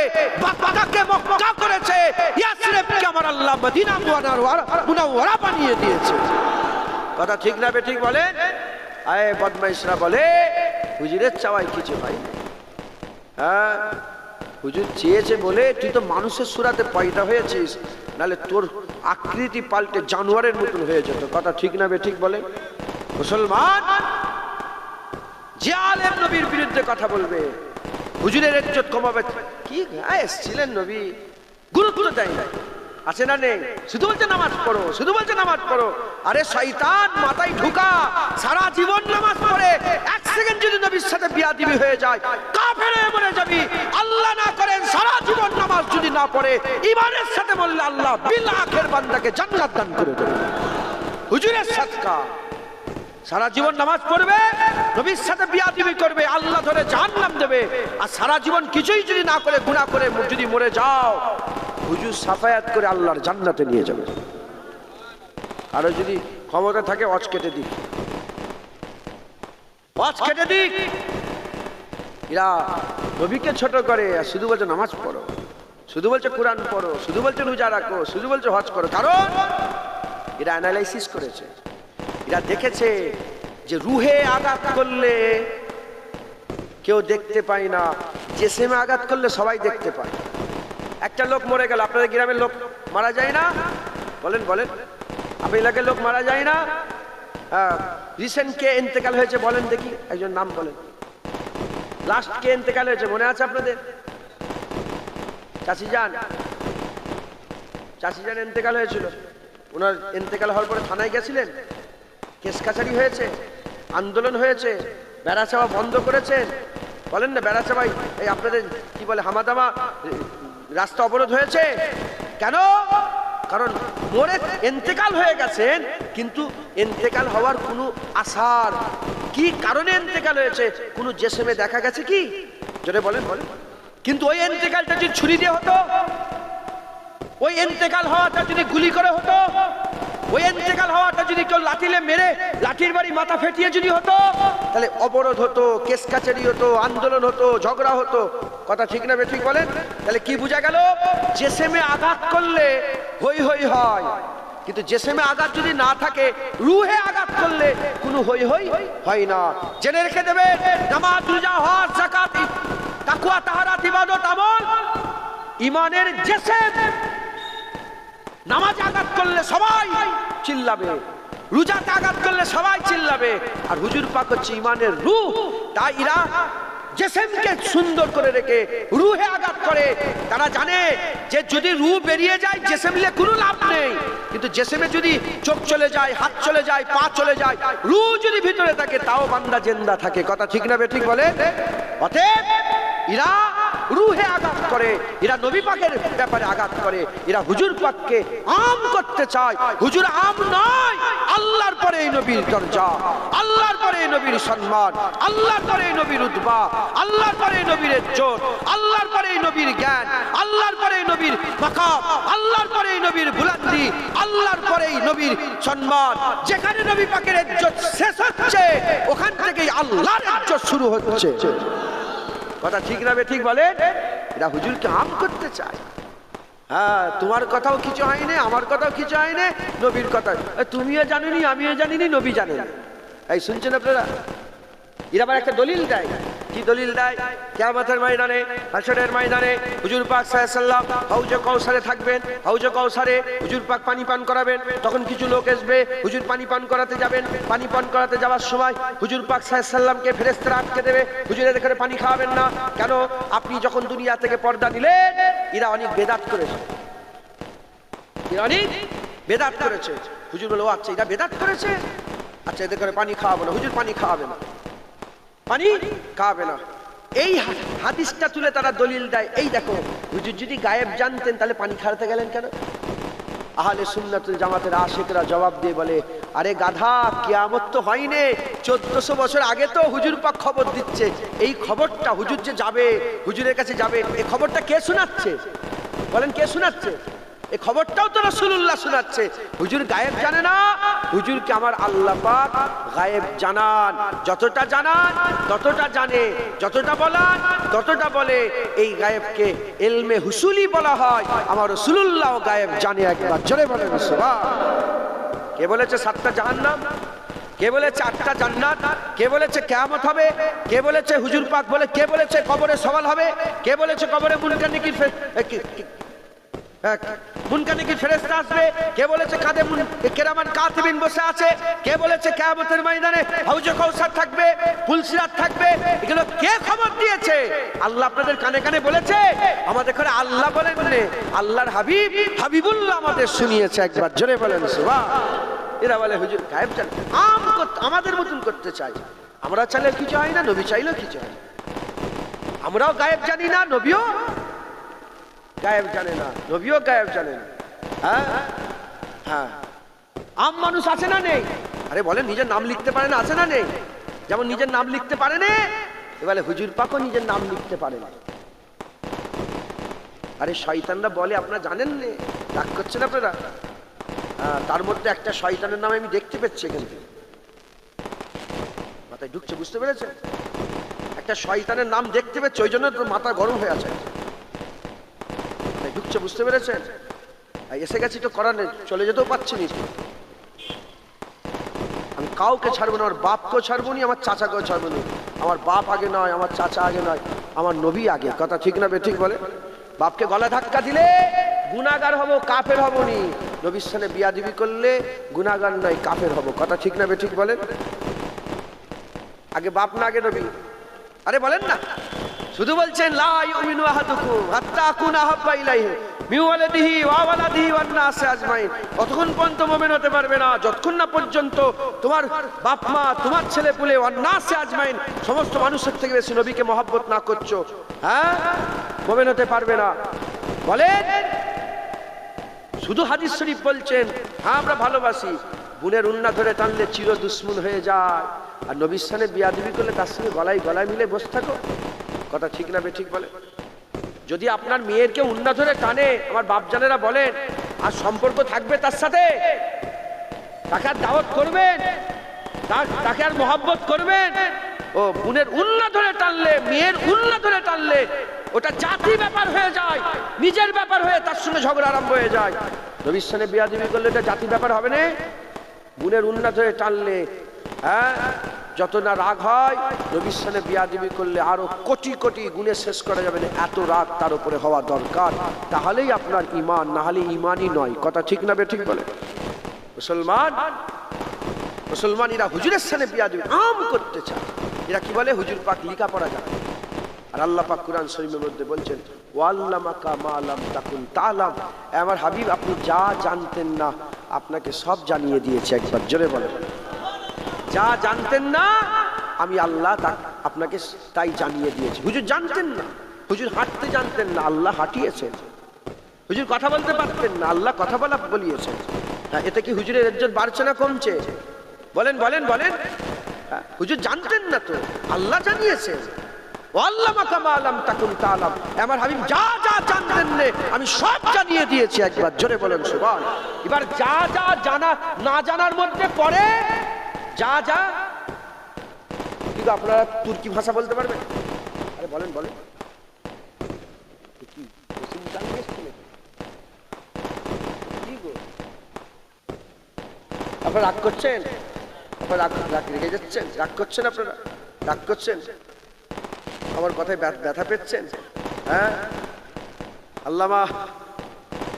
মক্কাকে মক্কা করেছে ইয়াসরিবকে আমার আল্লাহ মদিনা মুনাওয়ারা বানিয়ে দিয়েছে কথা ঠিক না বেঠিক বলেন আয়ে বদমাইশরা বলে হুজুরের চাওয়াই কিছু ভাই হ্যাঁ হুজুর চেয়েছে বলে তুই তো মানুষের সুরাতে পয়দা হয়েছিস নালে তোর আকৃতি পাল্টে জানোয়ারের মতন হয়ে যেত কথা ঠিক না বেঠিক বলে মুসলমান যে আলেম নবীর বিরুদ্ধে কথা বলবে হুজুরের ইজ্জত কমাবে কি এসেছিলেন নবী গুরুত্ব দেয় না আছে না নেই শুধু বলছে নামাজ পড়ো শুধু বলছে নামাজ পড়ো আরে শয়তান মাথায় ঢুকা সারা জীবন নামাজ পড়ে এক সেকেন্ড যদি নবীর সাথে বিয়াদবি হয়ে যায় কাফের হয়ে মরে যাবি আল্লাহ না করেন সারা জীবন নামাজ যদি না পড়ে ঈমানের সাথে বললে আল্লাহ বিল আখির বান্দাকে জান্নাত দান করে দেবে হুজুরের সাদকা সারা জীবন নামাজ পড়বে নবীর সাথে বিয়াদবি করবে আল্লাহ ধরে জাহান্নাম দেবে আর সারা জীবন কিছুই যদি না করে গুনাহ করে যদি মরে যাও হুজুর সাফায়াত করে আল্লাহর জান্নাতে নিয়ে যাবে আর যদি ক্ষমতা থাকে ওয়াজ কেটে দিক এরা নবীকে ছোট করে আর শুধু বলছে নামাজ পড়ো শুধু বলছে কোরআন পড়ো শুধু বলছে রোজা রাখো শুধু বলছে হজ করো কারণ এরা অ্যানালাইসিস করেছে এরা দেখেছে যে রুহে আঘাত করলে কেউ দেখতে পায় না জিসিমে আঘাত করলে সবাই দেখতে পায় একটা লোক মরে গেল আপনাদের গ্রামের লোক মারা যায় না বলেন বলেন আপনার এলাকার লোক মারা যায় না রিসেন্ট কে ইন্তেকাল হয়েছে বলেন দেখি একজন নাম বলেন লাস্ট কে ইন্তেকাল হয়েছে মনে আছে আপনাদের চাচিজান ইন্তেকাল হয়েছিল ওনার ইন্তেকাল হওয়ার পরে থানায় গেছিলেন কেস কাছারি হয়েছে আন্দোলন হয়েছে বেড়া চাওয়া বন্ধ করেছেন বলেন না বেড়া চাওয়াই এই আপনাদের কি বলে হামাদামা রাস্তা অবরোধ হয়েছে কেন কারণ মরে ইন্তেকাল হয়ে গেছেন কিন্তু ইন্তেকাল হওয়ার কোনো আসার কি কারণে ইন্তেকাল হয়েছে কোনো জেসেমে দেখা গেছে কি জোরে বলেন বলেন কিন্তু ওই ইন্তেকালটা যদি ছুরি দিয়ে হতো ওই ইন্তেকাল হওয়াটা যদি গুলি করে হতো ওই ইন্তেকাল হওয়াটা যদি কেউ লাঠিলে মেরে লাঠির বাড়ি মাথা ফেটিয়ে যদি হতো তাহলে অবরোধ হতো কেস কাচারি হতো আন্দোলন হতো ঝগড়া হতো কথা ঠিক না ঠিক বলেন তাহলে কি বোঝা গেল জেসেমে আঘাত করলে হই হই হয় কিন্তু জেসেমে আঘাত যদি না থাকে রুহে আঘাত করলে কোনো হই হই হয় না জেনে রেখে দেবে নামাজ রোজা হজ যাকাত তাকওয়া তাহারাত ইবাদত আমল ঈমানের জেসেম নামাজ আঘাত করলে সবাই চিল্লাবে রোজাতে আঘাত করলে সবাই চিল্লাবে আর হুজুর পাক হচ্ছে ঈমানের রূহ তাই এরা জেসেমকে সুন্দর করে রেখে রুহে আঘাত করে তারা জানে যে যদি রূহ বেরিয়ে যায় জেসেমলে কোনো লাভ নেই কিন্তু জেসেমে যদি চোখ চলে যায় হাত চলে যায় পা চলে যায় রূহ যদি ভিতরে থাকে তাও বান্দা জিন্দা থাকে কথা ঠিক না বেঠিক বলে অতএব এরা রুহে আঘাত করে এরা নবী পাকের ব্যাপারে আঘাত করে এরা হুজুর পাককে আম করতে চায় হুজুর আম নয় আল্লাহর পরে এই নবীর দরজা আল্লাহর পরে এই নবীর সম্মান আল্লাহর পরে এই নবীর রুতবা আল্লাহর পরে এই নবীর ইজ্জত আল্লাহর পরে এই নবীর জ্ঞান আল্লাহর পরে এই নবীর মাকাম আল্লাহর পরে এই নবীর বুলন্দি আল্লাহর পরে এই নবীর সম্মান যেখানে নবী পাকের ইজ্জত শেষ হচ্ছে ওখান থেকেই আল্লাহর ইজ্জত শুরু হচ্ছে কথা ঠিক না ঠিক বলে এরা হুজুরকে আম করতে চায় হ্যাঁ, তোমার কথাও কিছু হয়নি, আমার কথাও কিছু হয়নি, নবীর কথা তুমিও জানিনি, আমিও জানিনি, নবী জানেন। এই শুনছেন আপনারা? এরা আবার একটা দলিল দেয়। কি দলিল দেয়? কিয়ামতের ময়দানে, হাশরের ময়দানে হুজুর পাক সাল্লাল্লাহু আলাইহি ওয়াসাল্লাম হাউজে কাউসারে থাকবেন। হাউজে কাউসারে হুজুর পাক পানি পান করাবেন। তখন কিছু লোক আসবে, হুজুর পানি পান করাতে যাবেন। পানি পান করাতে যাওয়ার সময় হুজুর পাক সাল্লাল্লাহু আলাইহি ওয়াসাল্লামকে ফেরেশতারা আটকে দেবে, হুজুরের এখানে পানি খাওয়াবেন না। কেন? আপনি যখন দুনিয়া থেকে পর্দা নিলেন, এরা অনেক বেদাত করেছে, এরা অনেক বেদাত করেছে। হুজুর বলে, ও আচ্ছা, এরা বেদাত করেছে, আচ্ছা এদের করে পানি খাওয়াবো না। হুজুর পানি খাওয়াবে না, পানি খাওয়াবে না। এই হাদিসটা তুলে তারা দলিল দেয়, এই দেখো হুজুর যদি গায়েব জানতেন তাহলে পানি খাওয়াতে গেলেন কেন? আহলে সুন্নাতুল জামাতের আশিকরা জবাব দিয়ে বলে, আরে গাধা, কিয়ামত তো হয়নি, 1400 বছর আগে তো হুজুর পাক খবর দিচ্ছে। এই খবরটা হুজুর যে যাবে, হুজুরের কাছে যাবে, এই খবরটা কে শোনাচ্ছে? বলেন, কে শোনাচ্ছে? এই খবরটাও তো রাসূলুল্লাহ শোনাচ্ছে। হুজুর গায়েব জানে না, হুজুরকে আমার আল্লাহ পাক গায়েব জানান। যতটা জানান ততটা জানে, যতটা বলান ততটা বলে। এই গায়েবকে ইলমে হুসুলি বলা হয়। আমার রাসূলুল্লাহ গায়েব জানে। একবার জোরে বলেন সুবহান। কে বলেছে 7টা জাহান্নাম? কে বলেছে 8টা জান্নাত? কে বলেছে কিয়ামত হবে? কে বলেছে হুজুর পাক বলে? কে বলেছে কবরে সওয়াল হবে? কে বলেছে কবরে মুনকার নাকির মুনকানিকির ফেরেশতা আসবে? কে বলেছে কাঁধে কেরামান কাতিবিন বসে আছে? কে বলেছে কিয়ামতের ময়দানে হাউজে কাউসার থাকবে, পুলসিরাত থাকবে? এগুলো কে খবর দিয়েছে? আল্লাহ আপনাদের কানে কানে বলেছে? আমাদের করে আল্লাহ বলেন নে, আল্লাহর হাবিব হাবিবুল্লাহ আমাদের শুনিয়েছে। একবার জোরে বলেন সুবহান। এরা বলে হুজুর গায়েব জানে, আমাদের মতন করতে চাই। আমরা চাইলে কিছু হয় না, নবী চাইলেও কিছু হয় না। আমরাও গায়েব জানি না, নবীও গায়েব জানে না, নবীও গায়েব জানে না। হ্যাঁ হ্যাঁ, আম মানুষ আছে না নেই? আরে বলেন, নিজের নাম লিখতে পারে না, আছে না নেই? যেমন নিজের নাম লিখতে পারে না, এবারে হুজুর পাকও নিজের নাম লিখতে পারে না। আরে শয়তানরা বলে, আপনারা জানেন না, রাগ করছেন আপনারা? তার মধ্যে একটা শয়তানের নাম আমি দেখতে পাচ্ছি এখান থেকে, মাথায় ঢুকছে, বুঝতে পেরেছেন? একটা শয়তানের নাম দেখতে পাচ্ছি, ওই জন্য তো মাথা গরম হয়ে আছে, ঢুকছে, বুঝতে পেরেছেন? এসে গেছি তো করার নেই, চলে যেতেও পাচ্ছি না। আমি কাউকে ছাড়বো না, আমার বাপকেও ছাড়বো না, আমার চাচাকেও ছাড়বো না। আমার বাপ আগে নয়, আমার চাচা আগে নয়, আমার নবী আগে। কথা ঠিক না বেঠিক বলে? বাপকে গলা ধাক্কা দিলে গুনাহগার হব, কাফের হব নি। নবীর সাথে বিয়াদবি করলে গুনাহগার নয়, কাফের হব। কথা ঠিক না বেঠিক বলেন? আগে বাপ না আগে নবী? আরে বলেন না, শুধু বলছেন লা ইউমিনু আহাদুকুম হাত্তা আকুনা আহাব্বা ইলাইহি মিন ওয়ালাদিহি ওয়া ওয়ালাদিহি ওয়ান নাস আজমাইন। কতক্ষণ পর্যন্ত মুমিন হতে পারবে না? যতক্ষণ না পর্যন্ত তোমার বাপ মা, তোমার ছেলে পুলে, ওয়ান নাস আজমাইন, সমস্ত মানুষের থেকে বেশি নবীকে মহব্বত না করছো, হ্যাঁ, মুমিন হতে পারবে না। বলেন, শুধু হাদিস শরীফ বলছেন, হ্যাঁ আমরা ভালোবাসি, বুনের উন্না ধরে টানলে চির দুশ্মন হয়ে যায়। আর নবীর সাথে বিয়াদবি করলে তার সঙ্গে গলায় গলায় মিলে বসে থাকো। কথা ঠিক না বেঠিক বলে? যদি আপনার মেয়েরকে উন্না ধরে টানে, আমার বাপজানেরা বলেন, আর সম্পর্ক থাকবে তার সাথে? তাকে আর দাওয়াত করবেন? তাকে আর মহব্বত করবেন? ও বুনের উন্না ধরে টানলে, মেয়ের উন্না ধরে টানলে ওটা জাতি ব্যাপার হয়ে যায়, নিজের ব্যাপার হয়ে তার সঙ্গে ঝগড়া আরম্ভ হয়ে যায়। নবীর সাথে বিয়াদবি করলে এটা জাতি ব্যাপার হবে না? বুনের উন্না ধরে টানলে, হ্যাঁ, যত না রাগ হয়, নবীর সাথে বিয়াদবি করলে আরো কোটি কোটি গুণে শেষ করা যাবে না, এত রাগ তার উপরে হওয়া দরকার। তাহলেই আপনার ঈমান, না হলে ঈমানই নয়। কথা ঠিক না বেঠিক বলে? মুসলমান এরা হুজুরের সাথে বিয়াদবি আম করতে চায়। এরা কি বলে? হুজুর পাক লিখা পড়া যায়। আর আল্লাহ পাক কুরআন শরীফের মধ্যে বলছেন, ওয়াল্লামাকা মা লাম তাকুন তা'লাম, আমার হাবিব আপনি যা জানতেন না আপনাকে সব জানিয়ে দিয়েছে। একবার জোরে বলেন, যা জানতেন না আমি আল্লাহ আপনাকে তাই জানিয়ে দিয়েছি। হুজুর জানতেন না, হুজুর হাঁটতে জানতেন না, আল্লাহ হাঁটিয়েছেন। হুজুর কথা বলতে পারতেন না, আল্লাহ কথা বলা বলিয়েছেন। এতে কি হুজুরের ইজ্জত বাড়ছে না কমছে? বলেন বলেন বলেন। হুজুর জানতেন না তো, আল্লাহ জানিয়েছেন। ওয়াল্লামাকা মা লাম তাকুন তা'লাম, আমার হাবিব যা যা জানতেন না আমি সব জানিয়ে দিয়েছি। একবার জোরে বলেন সুবহান। এবার যা যা জানা না জানার মধ্যে পড়ে, যা যা, কিন্তু আপনারা তুর্কি ভাষা বলতে পারবেন? আরে বলেন বলেন, আপনারা রাগ করছেন? আপনারা রাগ রেগে যাচ্ছেন? রাগ করছেন? আপনারা রাগ করছেন? আমার কথায় ব্যথা পেচ্ছেন? হ্যাঁ, আল্লামা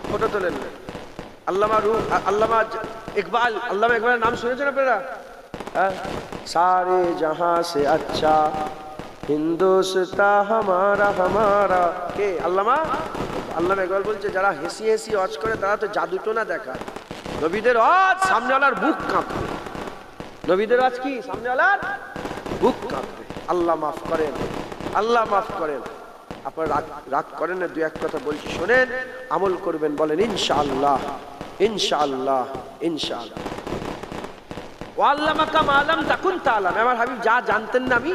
ফটো তোলেন, আল্লামা ইকবালের নাম শুনেছেন আপনারা? হ্যাঁ, সারে জাহাঁ সে আচ্ছা হিন্দুস্তান হামারা হামারা। কে? আল্লামা ইকবাল বলছে, যারা হেসি হেসি ওয়াজ করে তারা তো জাদুটোনা দেখায়। নবীদের ওয়াজ সামনেওয়ালার বুক কাঁপবে। নবীদের ওয়াজ কি? সামনেওয়ালার বুক কাঁপবে। আল্লাহ মাফ করেন, আল্লাহ মাফ করেন। আপনারা রাগ করেন না, দু এক কথা বলছি শোনেন, আমল করবেন। বলেন ইনশাআল্লাহ, ইনশাআল্লাহ, ইনশাআল্লাহ। ওয়াল্লামাকা মা লাম তাকুন তাআলাম। আমার হাবিব যা জানতেন না আমি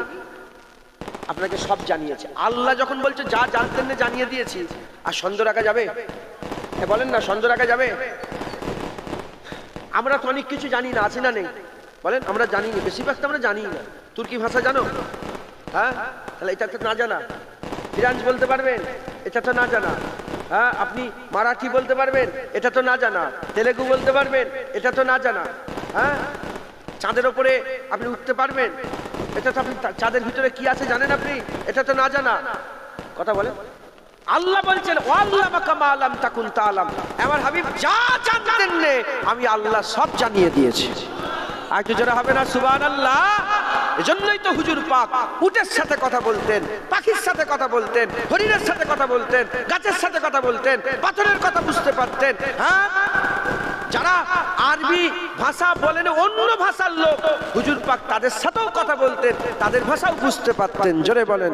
আপনাকে সব জানিয়েছি। আল্লাহ যখন বলছে যা জানতেন না জানিয়ে দিয়েছি, আর সন্দেহ রাখা যাবে? বলেন না, সন্দেহ রাখা যাবে? আমরা তো অনেক কিছু জানি না, আছে না নেই? বলেন, আমরা জানি না, বেশিরভাগ তো আমরা জানি না। তুর্কি ভাষা জানো? হ্যাঁ, তাহলে এটা তো না জানা। ফ্রান্স বলতে পারবেন? এটা তো না জানা। হ্যাঁ, আপনি মারাঠি বলতে পারবেন? এটা তো না জানা। তেলেগু বলতে পারবেন? এটা তো না জানা। হ্যাঁ, চাঁদের ওপরে আপনি উঠতে পারবেন? এটা তো আপনি চাঁদের ভিতরে কি আছে জানেন আপনি? এটা তো না জানা। কথা বলেন। আল্লাহ বলছেন ওয়াল্লামাকা মা লাম তাকুন তাআলাম। আমার হাবিব যা জানতেন না আমি আল্লাহ সব জানিয়ে দিয়েছি। আর একটু জোরে হবে না সুবহানাল্লাহ? এজন্যই তো হুজুর পাক উটের সাথে কথা বলতেন, পাখির সাথে কথা বলতেন, হরিণের সাথে কথা বলতেন, গাছের সাথে কথা বলতেন, পাথরের কথা বুঝতে পারতেন। হ্যাঁ, যারা আরবি ভাষা বলেন, অন্য ভাষার লোক, হুজুর পাক তাদের সাথেও কথা বলতেন, তাদের ভাষাও বুঝতে পারতেন। জোরে বলেন,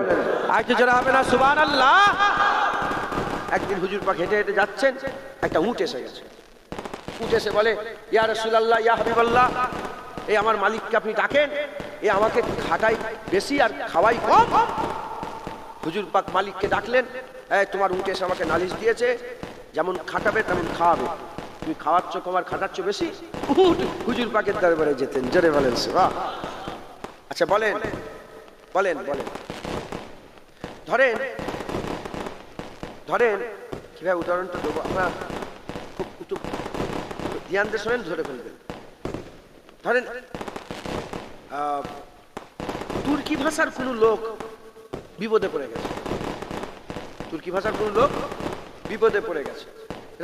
আর একটু জোরে হবে না সুবহানাল্লাহ? একদিন হুজুর পাক হেঁটে হেঁটে যাচ্ছেন, একটা উট এসে গেছে। উট এসে বলে, ইয়া রাসূলুল্লাহ, ইয়া হাবিবাল্লাহ, এই আমার মালিককে আপনি ডাকেন, এ আমাকে খাটাই বেশি আর খাওয়াই কম। হুজুর পাক মালিককে ডাকলেন, তোমার উট এসে আমাকে নালিশ দিয়েছে, যেমন খাটাবে তেমন খাওয়াবে, তুমি খাওয়াচ্ছ কম আর খাটাচ্ছ বেশি। উট হুজুর পাকের দরবারে যেতেন। জোরে বলেন বাহ। আচ্ছা বলেন বলেন বলেন, ধরেন ধরেন কিভাবে উদাহরণটা দেবো আপনার খুব ধ্যান দিয়ে শোনেন, ধরে ফেলবেন। ধরেন তুর্কি ভাষার কোনো লোক বিপদে পড়ে গেছে। তুর্কি ভাষার কোনো লোক বিপদে পড়ে গেছে,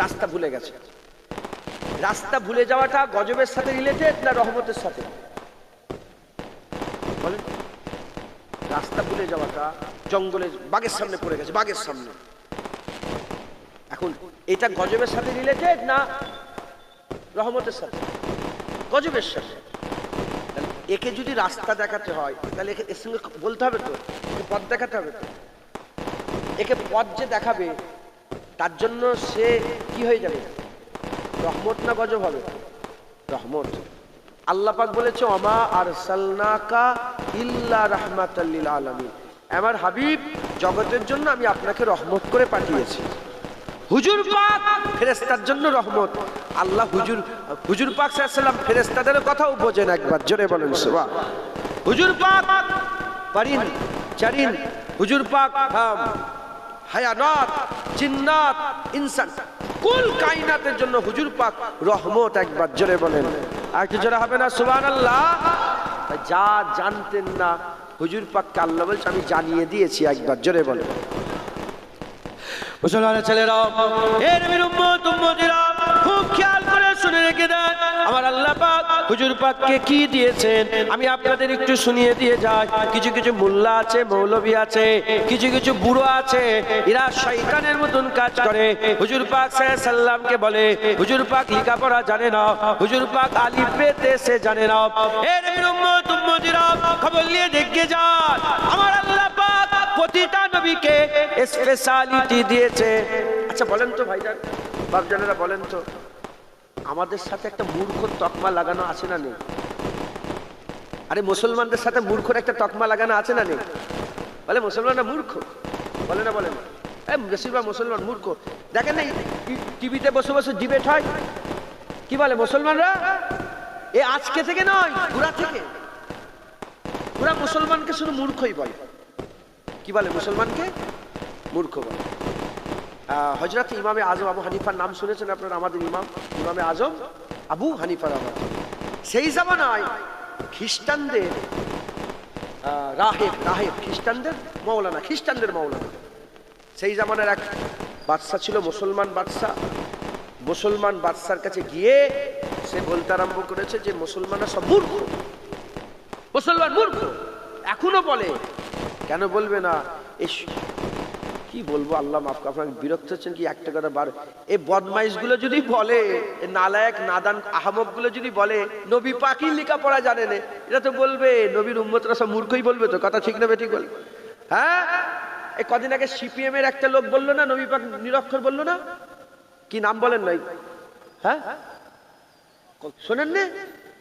রাস্তা ভুলে গেছে। রাস্তা ভুলে যাওয়াটা গজবের সাথে রিলেটেড না রহমতের সাথে? বলেন। রাস্তা ভুলে যাওয়াটা জঙ্গলে বাঘের সামনে পড়ে গেছে, বাঘের সামনে, এখন এটা গজবের সাথে রিলেটেড না রহমতের সাথে? গজবের সাথে। একে যদি রাস্তা দেখাতে হয় তাহলে এর সঙ্গে বলতে হবে তো, একে পথ দেখাতে হবে তো। একে পথ যে দেখাবে তার জন্য সে কি হয়ে যাবে? রহমত না গজব হবে? রহমত। আল্লাহ পাক বলেছে ওমা আরসালনাকা ইল্লা রাহমাতাল লিল আলামিন। আমার হাবিব জগতের জন্য আমি আপনাকে রহমত করে পাঠিয়েছি। হুজুর পাক ফেরেশতার জন্য রহমত। আল্লাহ হুজুর পাক সাল্লাল্লাহু আলাইহি ওয়াসাল্লাম ফেরেশতাদের কথাও বোঝেন। একবার জোরে বলেন সুবহান। হুজুর পাক পারিন চারিন, হুজুর পাক হায়ানাত, জিন্নাত, ইনসান, কুল কায়নাতের জন্য হুজুর পাক রহমত। একবার জোরে বলেন, আর কি জোরে হবে না সুবহানাল্লাহ? যা জানতেন না হুজুর পাককে আল্লাহ বলছে আমি জানিয়ে দিয়েছি। একবার জোরে বলেন। মুসলমানের ছেলেরা, এর নবীর উম্মত উম্মতিরা খুব খেয়াল করে শুনে রেখে দেন, আমার আল্লাহ পাক হুজুর পাককে কি দিয়েছেন আমি আপনাদের একটু শুনিয়ে দিয়ে যাই। কিছু কিছু মোল্লা আছে, মৌলভী আছে, কিছু কিছু বুড়ো আছে, এরা শয়তানের মতন কাজ করে। হুজুর পাক সাল্লাল্লাহু আলাইহি সাল্লামকে বলে হুজুর পাক লেখাপড়া জানে না, হুজুর পাক আলিফ বে তে সে জানে না। এর নবীর উম্মত উম্মতিরা খবর নিয়ে দেখে যান, আমার আল্লাহ পাক প্রতিটা নবীকে স্পেশালিটি দিয়েছে। আচ্ছা বলেন তো ভাইজান, বাপজানেরা বলেন তো, আমাদের সাথে একটা মূর্খর তকমা লাগানো আছে না নেই? আরে মুসলমানদের সাথে মূর্খর একটা তকমা লাগানো আছে না নেই? বলে মুসলমানরা মূর্খ, বলে না? বলেন। বেশিরভাগ মুসলমান মূর্খ। দেখেন এই টিভিতে বসে বসে ডিবেট হয়, কি বলে মুসলমানরা? এ আজকে থেকে নয়, ঘোরা থেকে। ওরা মুসলমানকে শুধু মূর্খই বলে। কি বলে? মুসলমানকে মূর্খ বলে। হযরত ইমামে আজম আবু হানিফার নাম শুনেছেন আপনারা? আমাদের ইমামে আজম আবু হানিফা রহমাতুল্লাহ। সেই জামানায় খ্রিস্টানদের রাহেব খ্রিস্টানদের মৌলানা সেই জামানার এক বাদশা ছিল, মুসলমান বাদশার কাছে গিয়ে সে বলতে আরম্ভ করেছে যে মুসলমানরা সব মূর্খ, মুসলমান মূর্খ। এখনো বলে, কেন বলবে না? কি বলবো, আল্লাহ মাফ করুন, আপনাকে বিরক্ত হচ্ছেন কি? একটা কথা বার, এই বদমাইশ গুলো যদি বলে, নালায়েক নাদান আহমক গুলো যদি বলে নবী পাকই লেখাপড়া জানে না, এটা তো বলবে নবীর উম্মতরা সব মূর্খই বলবে। তো কথা ঠিক না বেঠিক বল? হ্যাঁ, এই কদিন আগে সিপিএম এর একটা লোক বললো না নবী পাক নিরক্ষর, বললো না? কি নাম বলেন নাই? হ্যাঁ, শোনেন না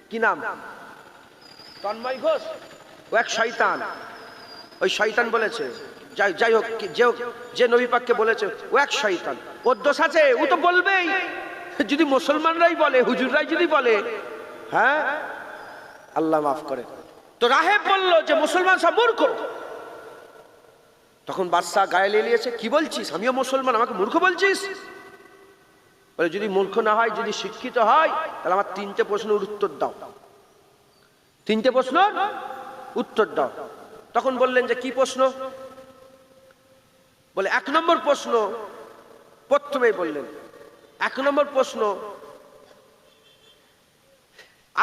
কি নাম? তন্ময় ঘোষ। ও এক শয়তান, ওই শয়তান বলেছে। যাই হোক, যে নবী পাককে বলেছে ও এক শয়তান, ওর দোষ আছে, ও তো বলবেই। যদি মুসলমানরাই বলে, হুজুররাই যদি বলে, হ্যাঁ, আল্লাহ মাফ করে। তো রাহেব বলল যে মুসলমান সব মূর্খ। তখন বাদশা গায়ে লিয়েছে, কি বলছিস? আমিও মুসলমান, আমাকে মূর্খ বলছিস? বলে যদি মূর্খ না হয়, যদি শিক্ষিত হয়, তাহলে আমার 3টে প্রশ্নের উত্তর দাও। 3টে প্রশ্ন উত্তর দাও। তখন বললেন যে কি প্রশ্ন? বলে 1 নম্বর প্রশ্ন, প্রথমেই বললেন 1 নম্বর প্রশ্ন,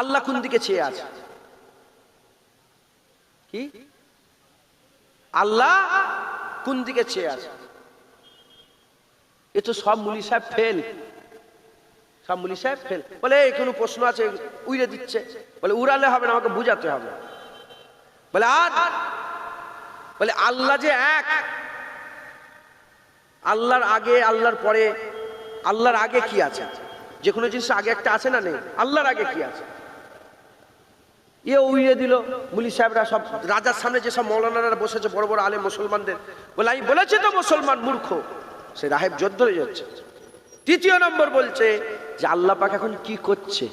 আল্লাহ কোন দিকে চেয়ে আছে? কি? আল্লাহ কোন দিকে চেয়ে আছে? এ তো সব মুলি সাহেব ফেল, সব মুলি সাহেব ফেল। বলে এই কোনো প্রশ্ন আছে, উড়ে দিচ্ছে। বলে উড়ালে হবে না, আমাকে বুঝাতে হবে। বলে বলে আল্লাহ যে এক, আল্লাহর আগে আল্লাহর পরে, আল্লাহর আগে কি আছে? যে কোনো জিনিস আগে একটা আছে না নেই? আল্লাহর আগে কি আছে? উড়িয়ে দিল মুলি সাহেবরা, সব রাজার সামনে যে সব মৌলানারা বসেছে, বড় বড় আলেম মুসলমানদের। বলে আমি বলেছি তো মুসলমান মূর্খ। সে রাহেব জোর ধরে যাচ্ছে। 3য় নম্বর বলছে যে আল্লাহ পাক এখন কি করছে?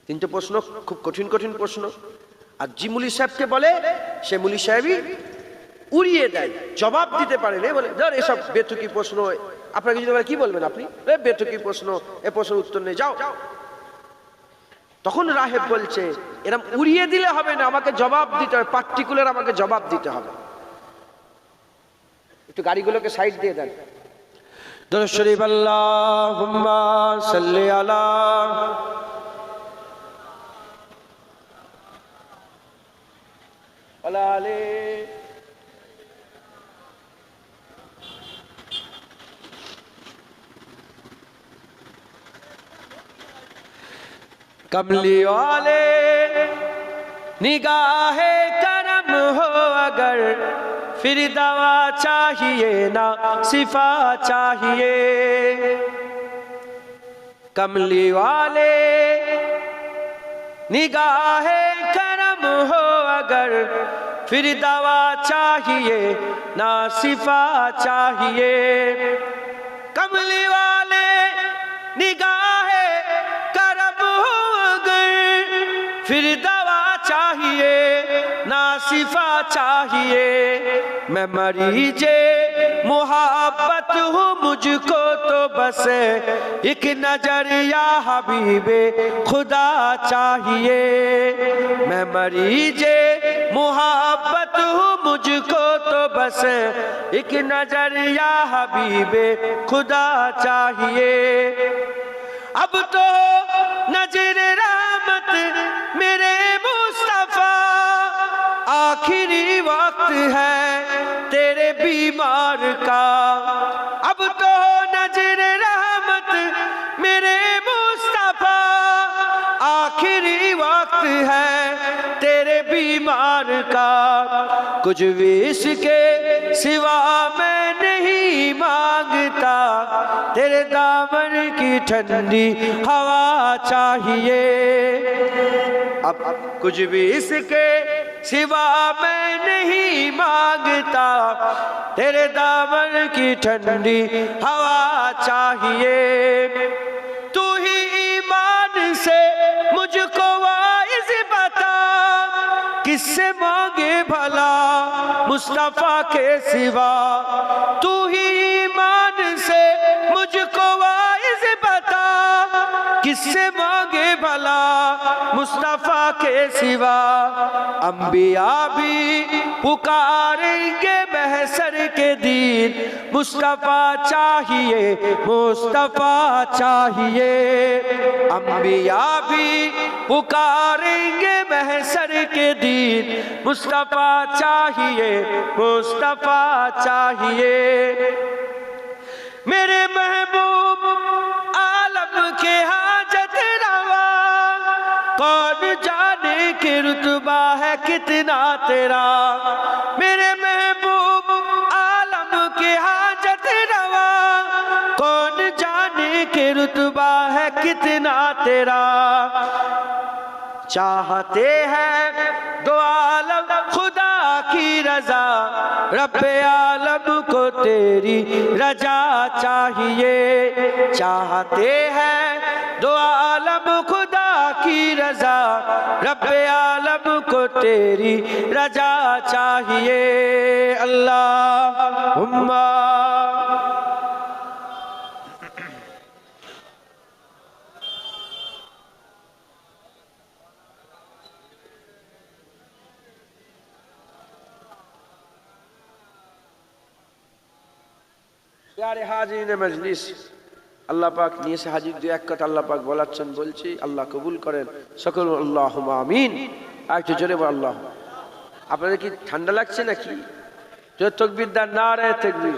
3টে প্রশ্ন, খুব কঠিন প্রশ্ন। আর জি মুলি সাহেবকে বলে, সে মুলি সাহেবই উড়িয়ে দেয়, জবাব দিতে পারে না। বলে ধর এসব বেতুকি প্রশ্ন, আপনাকে যদি বলে কি বলবেন আপনি? বেতুকি প্রশ্ন, এ প্রশ্নের উত্তর নেই, যাও। তখন রাহেব বলছে এরকম উড়িয়ে দিলে হবে না, আমাকে জবাব দিতে হবে, পার্টিকুলার আমাকে জবাব দিতে হবে। একটু গাড়িগুলোকে সাইড দিয়ে দেন। দরুদ শরীফ আল্লাহুম্মা সাল্লি আলা আলে। कमली वाले निगाहे करम हो अगर, फिर दवा चाहिए ना सिफा चाहिए। कमली वाले निगाहे करम हो अगर, फिर दवा चाहिए ना सिफा चाहिए। कमली वाले निगाहे करम हो अगर, फिर दवा चाहिए ना सिफा चाहिए। मैं मरीजे मुहब्बत हूँ, मुझको तो बस एक नजर या हबीबे खुदा चाहिए। मैं मरीजे मुहब्बत हूँ, मुझको तो बस एक नजर या हबीबे खुदा चाहिए। अब तो नजर रहमत मेरे मुस्तफा, आखिरी वक्त है तेरे बीमार का। अब तो नजर रहमत मेरे मुस्तफा, आखिरी वक्त है तेरे बीमार का। कुछ भी इसके सिवा मैं नहीं मांगता, तेरे दामन की ठंडी हवा चाहिए। अब कुछ भी इसके सिवा मैं नहीं मांगता, तेरे दामन की ठंडी हवा चाहिए। तू ही ईमान से मुझको वाइज बता, किससे मांगे भला मुस्तफा के सिवा। तू ही ईमान से मुझको वाइज बता, किससे मांगे भला मुस्तफा के सिवा। अंबिया भी पुकारेंगे महशर के दिन, मुस्तफा चाहिए मुस्तफा चाहिए। अंबिया भी पुकारेंगे महशर के दिन, मुस्तफा चाहिए मुस्तफा चाहिए। मेरे महबूब आलम के हाजत रवा, कौन जाने कि रुतबा है कितना तेरा। मेरे महबूब आलम के हाजत रवा, कौन जाने कि रुतबा है कितना तेरा। चाहते हैं दो आलम खुदा की रजा, रब्बे आलम को तेरी रजा चाहिए। चाहते हैं दो आलम खुदा की रजा, रब्बे आलम को तेरी रजा चाहिए। अल्लाहुम्मा प्यारे हाजिरीन मजलिस, আল্লাহ পাক নিয়ে এসে হাজির। দু এক কথা আল্লাহ পাক বলাচ্ছেন, বলছি আল্লাহ কবুল করেন সকল। আল্লাহুম্মা আমিন। আর একটু জোরে বল আল্লাহ। আপনাদের কি ঠান্ডা লাগছে নাকি? জোরে তাকবীর দেন, নারে তাকবীর।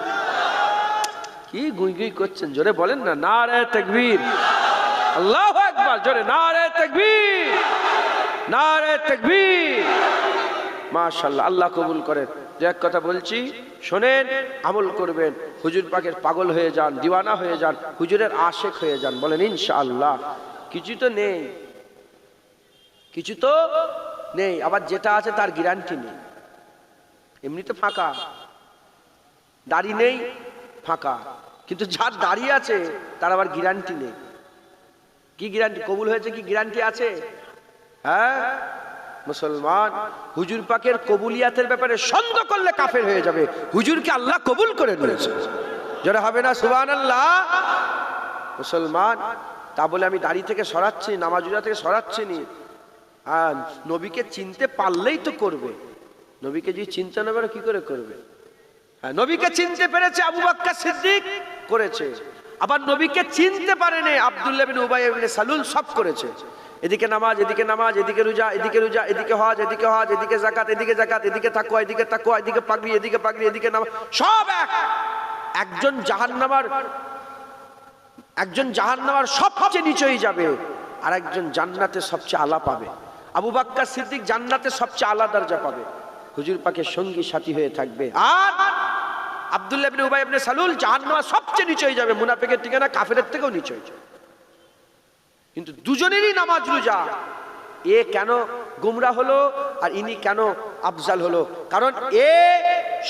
কি গুই গুই করছেন, জোরে বলেন না, নারে তাকবীর। আল্লাহু আকবার, জোরে নারে তাকবীর, নারে তাকবীর। মাশাআল্লাহ, আল্লাহ কবুল করেন। যে এক কথা বলছি শোনেন, আমল করবেন, হুজুর পাকের পাগল হয়ে যান, দিওয়ানা হয়ে যান, হুজুরের আশেক হয়ে যান। বলেন ইনশাআল্লাহ। কিছু তো নেই, কিছু তো নেই, আবার যেটা আছে তার গ্যারান্টি নেই। এমনি তো ফাঁকা, দাড়ি নেই ফাঁকা, কিন্তু যার দাড়ি আছে তার আবার গ্যারান্টি নেই। কি গ্যারান্টি? কবুল হয়েছে কি গ্যারান্টি আছে? হ্যাঁ মুসলমান, হুজুর পাকের কবুলিয়াতের ব্যাপারে সন্দেহ করলে কাফের হয়ে যাবে। হুজুরকে আল্লাহ কবুল করে নিয়েছে, যারা হবে না সুবহানাল্লাহ। মুসলমান, তা বলে আমি দাড়ি থেকে সরাচ্ছি, নামাজ রোজা থেকে সরাচ্ছি নি। আর নবীকে চিনতে পারলেই তো করবে। নবীকে যদি চিনতে না পারে কি করে করবে? হ্যাঁ, নবীকে চিনতে পেরেছে আবু বকর সিদ্দিক, করেছে। আবার নবীকে চিনতে পারেনি আব্দুল্লাহ বিন উবাই ইবনে সালুল, সব করেছে। এদিকে নামাজ, এদিকে নামাজ, এদিকে রোজা, এদিকে রোজা, এদিকে হজ, এদিকে হজ, এদিকে যাকাত, এদিকে যাকাত, এদিকে তাকওয়া, এদিকে তাকওয়া, এদিকে পাগড়ি, এদিকে পাগড়ি, এদিকে নামাজ, সব এক। একজন জাহান্নামার সবচেয়ে নিচেই যাবে, আর একজন জান্নাতে সবচেয়ে আলা পাবে। আবু বকর সিদ্দিক জান্নাতে সবচেয়ে আলা দরজা পাবে, হুজুর পাকের সঙ্গী সাথী হয়ে থাকবে। আর আব্দুল্লাহ ইবনে উবাই ইবনে সালুল জাহান্নামের সবচেয়ে নিচেই যাবে, মুনাফিকের ঠিকানা কাফেরের থেকেও নিচে যাবে। কিন্তু দুজনেরই নামাজ রোজা। এ কেন গুমরা হলো আর ইনি কেন আফজাল হলো? কারণ এ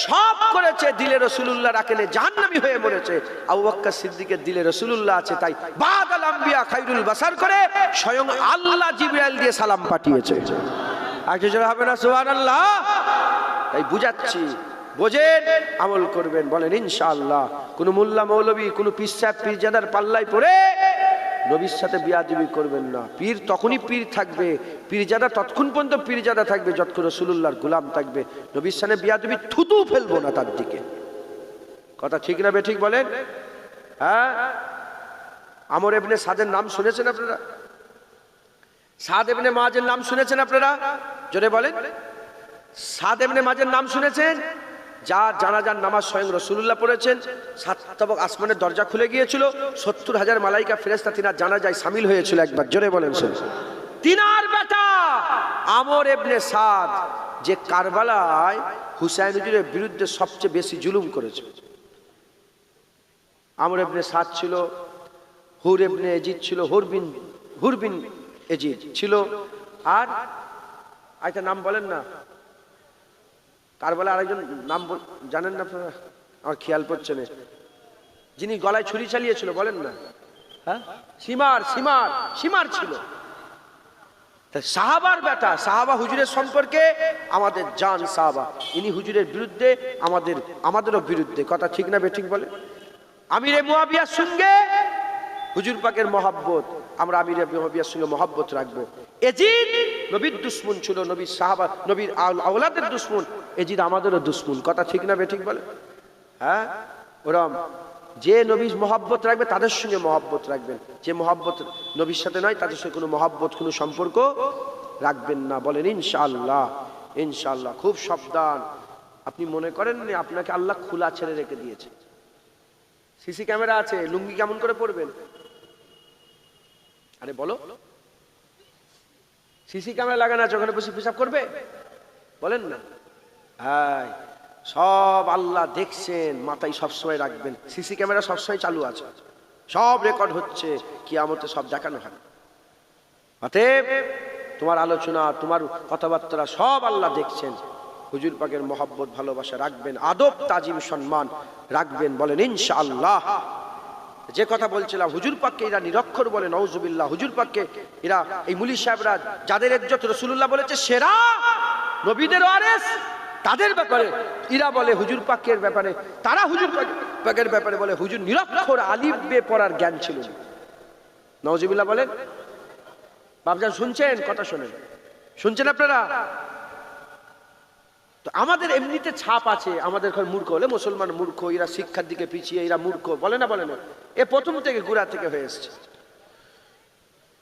সব করেছে, দিলে রাসূলুল্লাহ রাখেনে, জাহান্নামী হয়ে মরেছে। আবু বকর সিদ্দিকের দিলে রাসূলুল্লাহ আছে, তাই বাদাল আম্বিয়া খায়রুল বাসার করে স্বয়ং আল্লাহ জিবরাইল দিয়ে সালাম পাঠিয়েছে। আর কিছু হবে না সুবহানাল্লাহ। তাই বুঝাচ্ছি, বোঝেন, আমল করবেন। বলেন ইনশাআল্লাহ। কোন মোল্লা মৌলবী, কোন পীর সাহেব পীরজাদার পাল্লায় পড়ে নবীর সাথে বিয়াদবি করবেন না। পীর তখনই পীর থাকবে, পীরজাদা ততক্ষণ পর্যন্ত পীরজাদা থাকবে যতক্ষণ রাসূলুল্লাহর গোলাম থাকবে। নবীর সামনে বিয়াদবি থুতু ফেলবো না তার দিকে। কথা ঠিক না বেঠিক বলেন? হ্যাঁ, আমর ইবনে সাদের নাম শুনেছেন আপনারা? সাদ ইবনে মুআযের নাম শুনেছেন আপনারা? জোরে বলেন। সাদ ইবনে মুআযের নাম শুনেছেন? যার জানাজার নামাজ স্বয়ং রাসূলুল্লাহ পড়েছেন। 7 তবক আসমানের দরজা খুলে গিয়েছিল, 70,000 মালাইকা ফেরেশতা তিনার জানাজায় শামিল হয়েছিল একবার। জোরে বলেন। তিনার বেটা আমর ইবনে সাদ, যে কারবালায় হুসাইন হুজুরের বিরুদ্ধে সবচেয়ে বেশি জুলুম করেছে। আমর ইবনে সাদ ছিল, হুর ইবনে এজিদ ছিল, হুর বিন এজিদ ছিল, আর একটা নাম বলেন না, কারবালা আরেকজন নাম জানেন না আপনারা? আমার খেয়াল পড়ছে না, যিনি গলায় ছুরি চালিয়েছিল, বলেন না? হ্যাঁ, সীমার ছিল। সাহাবার বেটা, সাহাবা হুজুরের সম্পর্কে আমাদের জান সাহাবা, ইনি হুজুরের বিরুদ্ধে আমাদেরও বিরুদ্ধে। কথা ঠিক না বেঠিক বলে? আমিরে মুয়াবিয়ার সঙ্গে হুজুর পাকের মহব্বত, আমরা আমির মুআবিয়ার সঙ্গে মহব্বত রাখবো। এজিদ নবীর দুশ্মন ছিল, নবীর সাহাবা নবীর আওলাদের দুশ্মন, এজিদ আমাদেরও দুশ্মন। কথা ঠিক না বেঠিক বলে? হ্যাঁ, ওরম যে নবীর মহব্বত রাখবে তাদের সঙ্গে মহব্বত রাখবেন, যে মহব্বত নবীর সাথে নয় তাদের সঙ্গে কোনো মহব্বত কোনো সম্পর্ক রাখবেন না। বলেন ইনশাআল্লাহ। ইনশাআল্লাহ। খুব সাবধান। আপনি মনে করেন না আপনাকে আল্লাহ খোলা ছেড়ে রেখে দিয়েছে, সিসি ক্যামেরা আছে, লুঙ্গি কেমন করে পরবেন? আরে বলো, সিসি ক্যামেরা লাগানো আছে, ওখানে বসে পেশাব করবে? বলেন না। হ্যাঁ, সব আল্লাহ দেখছেন, মাথায় সবসময় রাখবেন। সিসি ক্যামেরা সবসময় চালু আছে, সব রেকর্ড হচ্ছে, কিয়ামতে সব দেখানো হয়। অতএব তোমার আলোচনা, তোমার কথাবার্তা সব আল্লাহ দেখছেন। হুজুর পাকের মহব্বত ভালোবাসা রাখবেন, আদব তাজিম সম্মান রাখবেন। বলেন ইনশাআল্লাহ। যে কথা বলছিলাম, হুজুর পাককে এরা নিরক্ষর বলে, নাউজুবিল্লাহ। হুজুর পাককে এরা, এই মুলি সাহেবরা যাদের ইজ্জত রাসূলুল্লাহ বলেছে সেরা নবীদের ওয়ারিস, তাদের ব্যাপারে এরা বলে হুজুর পাকের ব্যাপারে, তারা হুজুর পাকের ব্যাপারে বলে হুজুর নিরক্ষর, আলিফ বে পড়ার জ্ঞান ছিল না। নাউজুবিল্লাহ বলেন। বাপজান শুনছেন? কথা শোনেন, শুনছেন আপনারা? তো আমাদের এমনিতে ছাপ আছে, আমাদের ঘর মূর্খ হলে মুসলমান মূর্খ, এরা শিক্ষার দিকে পিছিয়ে, এরা মূর্খ বলে না, বলে না। এ প্রথম থেকে গুড়া থেকে হয়ে এসছে।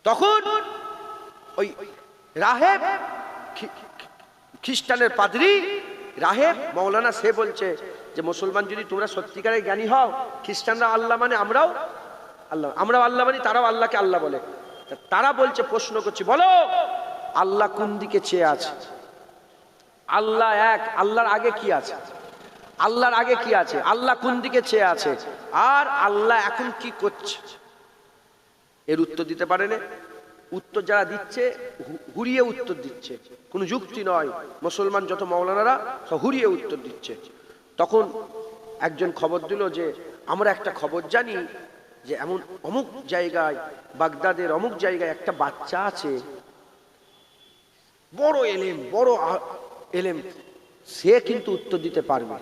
তখন ওই রাহেব, খ্রিস্টানের পাদ্রী রাহেব মৌলানা, সে বলছে যে মুসলমান যদি তোমরা সত্যিকারের জ্ঞানী হও, খ্রিস্টানরা আল্লাহ মানে আমরাও আল্লাহ, আমরাও আল্লাহ মানি, তারাও আল্লাহকে আল্লাহ বলে। তারা বলছে, প্রশ্ন করছি, বলো আল্লাহ কোন দিকে চেয়ে আছে? আল্লাহ এক, আল্লাহর আগে কি আছে? আল্লাহর আগে কি আছে? আল্লাহ কোন দিকে চেয়ে আছে? আর আল্লাহ এখন কি করছে? এর উত্তর দিতে পারে না। উত্তর যারা দিচ্ছে হুড়িয়ে উত্তর দিচ্ছে, কোনো যুক্তি নয়। মুসলমান যত মৌলানারা সব হুড়িয়ে উত্তর দিচ্ছে। তখন একজন খবর দিল যে আমরা একটা খবর জানি যে এমন অমুক জায়গায়, বাগদাদের অমুক জায়গায় একটা বাচ্চা আছে, বড় এলেম, বড় এলেম, সে কিন্তু উত্তর দিতে পারবে।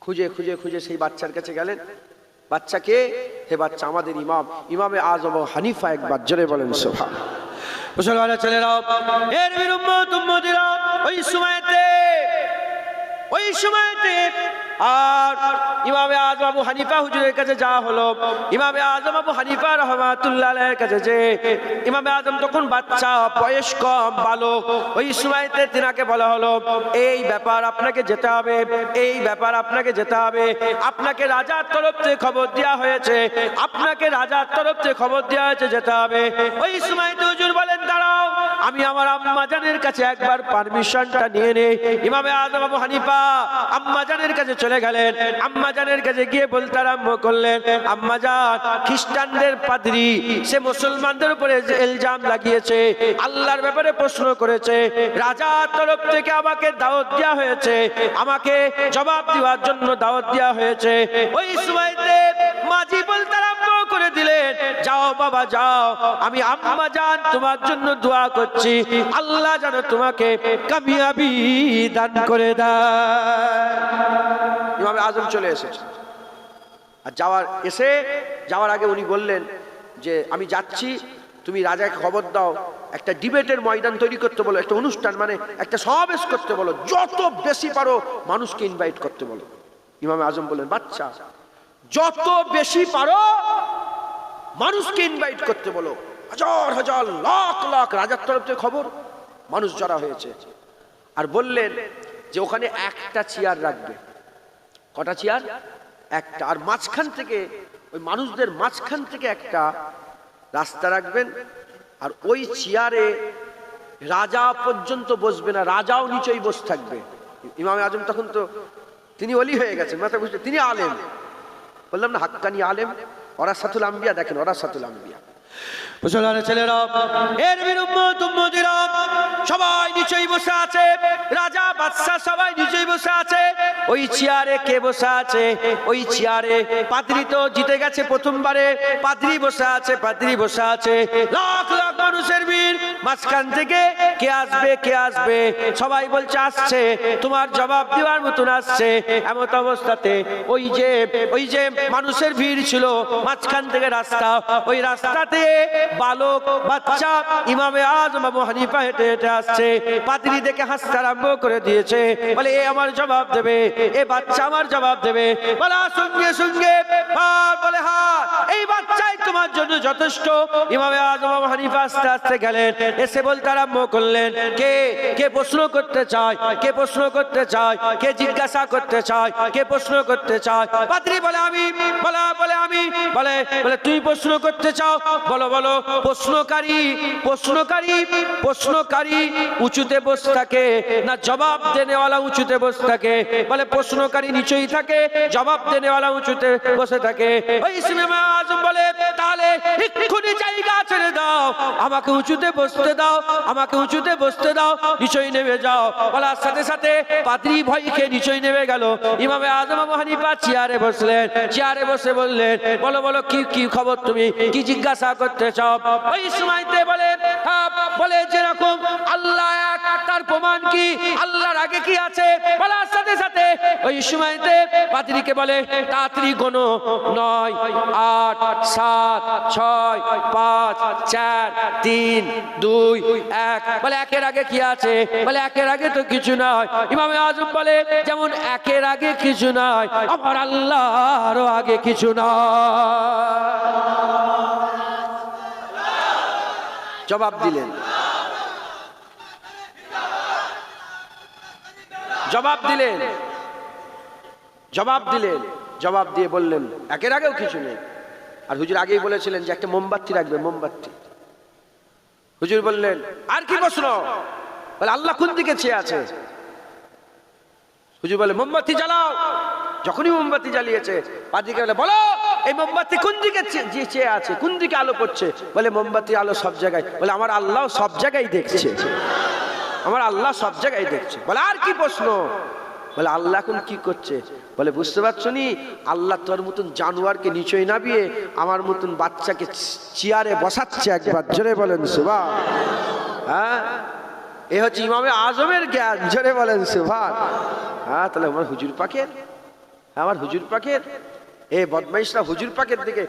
খুঁজে খুঁজে খুঁজে সেই বাচ্চার কাছে গেলেন। বাচ্চাকে, হে বাচ্চা আমাদের ইমাম, ইমামে আজম হানিফা, একবার জোরে বলেন সুবহানাল্লাহ। মুসলমানের ছেলেরা, এর উম্মত উম্মতিরা, ওই সময়তে আর ইমামে আজম আবু হানিফা হুজুরের কাছে যাওয়া হলো। ইমামে আজম আবু হানিফা রাহমাতুল্লাহ আলাইহির কাছে, যে ইমামে আজম তখন বাচ্চা, বয়স কম, বালক। ওই সময়তে তিনাকে বলা হলো, এই ব্যাপার আপনাকে যেতে হবে, এই ব্যাপার আপনাকে যেতে হবে, আপনাকে রাজার তরফ থেকে খবর দেওয়া হয়েছে, আপনাকে রাজার তরফ থেকে খবর দেওয়া হয়েছে, যেতে হবে। ওই সময়তে হুজুর বলেন, দাঁড়াও, আমি আমার আম্মা জানের কাছে একবার পারমিশনটা নিয়ে নেই। ইমামে আজম আবু হানিফা আম্মা জানের কাছে চলে গেলেন। আম্মা জানের কাছে গিয়ে বলতে আরম্ভ করলেন, আম্মা জান, খ্রিস্টানদের পাদ্রী সে মুসলমানদের উপরে ইলজাম লাগিয়েছে, আল্লাহর ব্যাপারে প্রশ্ন করেছে, রাজার তরফ থেকে আমাকে দাওয়াত দেওয়া হয়েছে, আমাকে জবাব দেওয়ার জন্য দাওয়াত দেওয়া হয়েছে। ওই সময়তে মাঝি বলতে আরম্ভ করে দিলেন, যাও বাবা যাও, আমি আম্মা জান তোমার জন্য দোয়া করছি, আল্লাহ যেন তোমাকে কামিয়াবি দান করে দেয়। ইমামে আজম চলে এসেছে। আর যাওয়ার আগে উনি বললেন যে আমি যাচ্ছি, তুমি রাজাকে খবর দাও, একটা ডিবেটের ময়দান তৈরি করতে বলো, একটা অনুষ্ঠান মানে একটা সমাবেশ করতে বলো, যত বেশি পারো মানুষকে ইনভাইট করতে বলো। ইমামে আজম বললেন, বাচ্চা, যত বেশি পারো মানুষকে ইনভাইট করতে বলো। হাজার হাজার লাখ লাখ রাজার তরফ থেকে খবর, মানুষ জড়া হয়েছে। আর বললেন যে ওখানে একটা চেয়ার রাখবে। কটা চেয়ার? একটা। আর মাঝখান থেকে, ওই মানুষদের মাঝখান থেকে একটা রাস্তা রাখবেন। আর ওই চেয়ারে রাজা পর্যন্ত বসবে না, রাজাও নিচেই বসে থাকবে। ইমামে আজম তখন তো তিনি ওলি হয়ে গেছেন, মাথা বুঝতে, তিনি আলেম। বললাম না, হাক্কানি আলেম, ওরাসাতুল আম্বিয়া। দেখেন, ওরাসাতুল আম্বিয়া। মুসলমানের ছেলেরা, এর উম্মত উম্মতিরা সবাই নিচেই বসে আছে, রাজা বাদশা সবাই নিচেই বসে আছে। ওই চেয়ারে কে বসে আছে? ওই চেয়ারে পাদ্রী তো জিতে গেছে প্রথমবারে, পাদ্রী বসে আছে, পাদ্রী বসে আছে। লাখ লাখ মানুষের ভিড়, মাঝখান থেকে কে আসবে, কে আসবে? সবাই বলছে আসছে, তোমার জবাব দেওয়ার মতন আসছে। এমন অবস্থাতে ওই যে মানুষের ভিড় ছিল, মাঝখান থেকে রাস্তা, ওই রাস্তাতে বালক বাচ্চা ইমামে আজম আবু হানিফা হেঁটে হেঁটে আসছে। পাদ্রী দেখে হাসতে আরম্ভ করে দিয়েছে, বলে এ আমার জবাব দেবে, এ বাচ্চা আমার জবাব দেবে। বলা সঙ্গে সঙ্গে বলে হ্যাঁ, এই বাচ্চাই তোমার জন্য যথেষ্ট। ইমামে আজম আবু হানিফা আস্তে আস্তে গেলেন, এসে বলতে আরম্ভ করলেন, কে কে প্রশ্ন করতে চায়, কে প্রশ্ন করতে চায়, কে জিজ্ঞাসা করতে চায়, কে প্রশ্ন করতে চায়? পাদ্রী বলে আমি, বলে আমি, বলে তুই প্রশ্ন করতে চাও, বলো বলো। প্রশ্নকারী উঁচুতে বসে থাকে না জবাব দেনেওয়ালা উঁচুতে বসে থাকে? বলে প্রশ্নকারী নিচেই থাকে, জবাব দেনেওয়ালা উঁচুতে বসে থাকে। ওই ইমামে আজম বলে তাহলে এক্ষুনি জায়গা ছেড়ে দাও, আমাকে উঁচুতে বসতে দাও, আমাকে উঁচুতে বসতে দাও, নিচেই নেমে যাও। বলার সাথে সাথে পাদ্রী ভয় খেয়ে নিচেই নেমে গেল। ইমামে আজম আবু হানিফা চেয়ারে বসলেন, চেয়ারে বসে বললেন, বলো বলো কি খবর, তুমি কি জিজ্ঞাসা করতে চাও? ওই সময়তে বলে যেরকম আল্লাহ এক, তার প্রমাণ কি? আল্লাহর আগে কি আছে? বলার সাথে সাথে ওই সময়তে পাদ্রীকে বলে তাড়াতাড়ি গোনো, 9 8 7 6 5 4 3 2 1। বলে একের আগে কি আছে? বলে একের আগে তো কিছু নয়। ইমামে আজম বলে যেমন একের আগে কিছু নয়, আমার আল্লাহরও আগে কিছু নয়। জবাব দিলেন, জবাব দিলেন, জবাব দিলেন। জবাব দিয়ে বললেন একের আগেও কিছু নেই। আর হুজুর আগেই বলেছিলেন যে একটা মোমবাতি রাখবে, মোমবাতি। হুজুর বললেন আর কি প্রশ্ন? বলে আল্লাহ কোন দিকে চেয়ে আছে? হুজুর বলে মোমবাতি জ্বালাও। যখনই মোমবাতি জ্বালিয়েছে, পাদ্রীকে বলে বলো এই মোমবাতি কোন দিকে চেয়ে আছে, কোন দিকে আলো পড়ছে? বলে মোমবাতি আলো সব জায়গায়। বলে আমার আল্লাহ সব জায়গায় দেখছে, আমার আল্লাহ সব জায়গায় দেখছে। বলে আর কি প্রশ্ন? বলে আল্লাহ এখন কি করছে? বলে বুঝতে পারছো নি, আল্লাহ তোর মতন জানোয়ারকে নিচেই নামিয়ে আমার মতন বাচ্চাকে চেয়ারে বসাচ্ছে। একবার জোরে বলেন সুবহান। হ্যাঁ, এ হচ্ছে ইমামে আজমের জ্ঞান। জোরে বলেন সুবহান। হ্যাঁ, তাহলে আমার হুজুর পাকের, আমার হুজুর পাকের এ বদমাইশরা হুজুর পাকের দিকে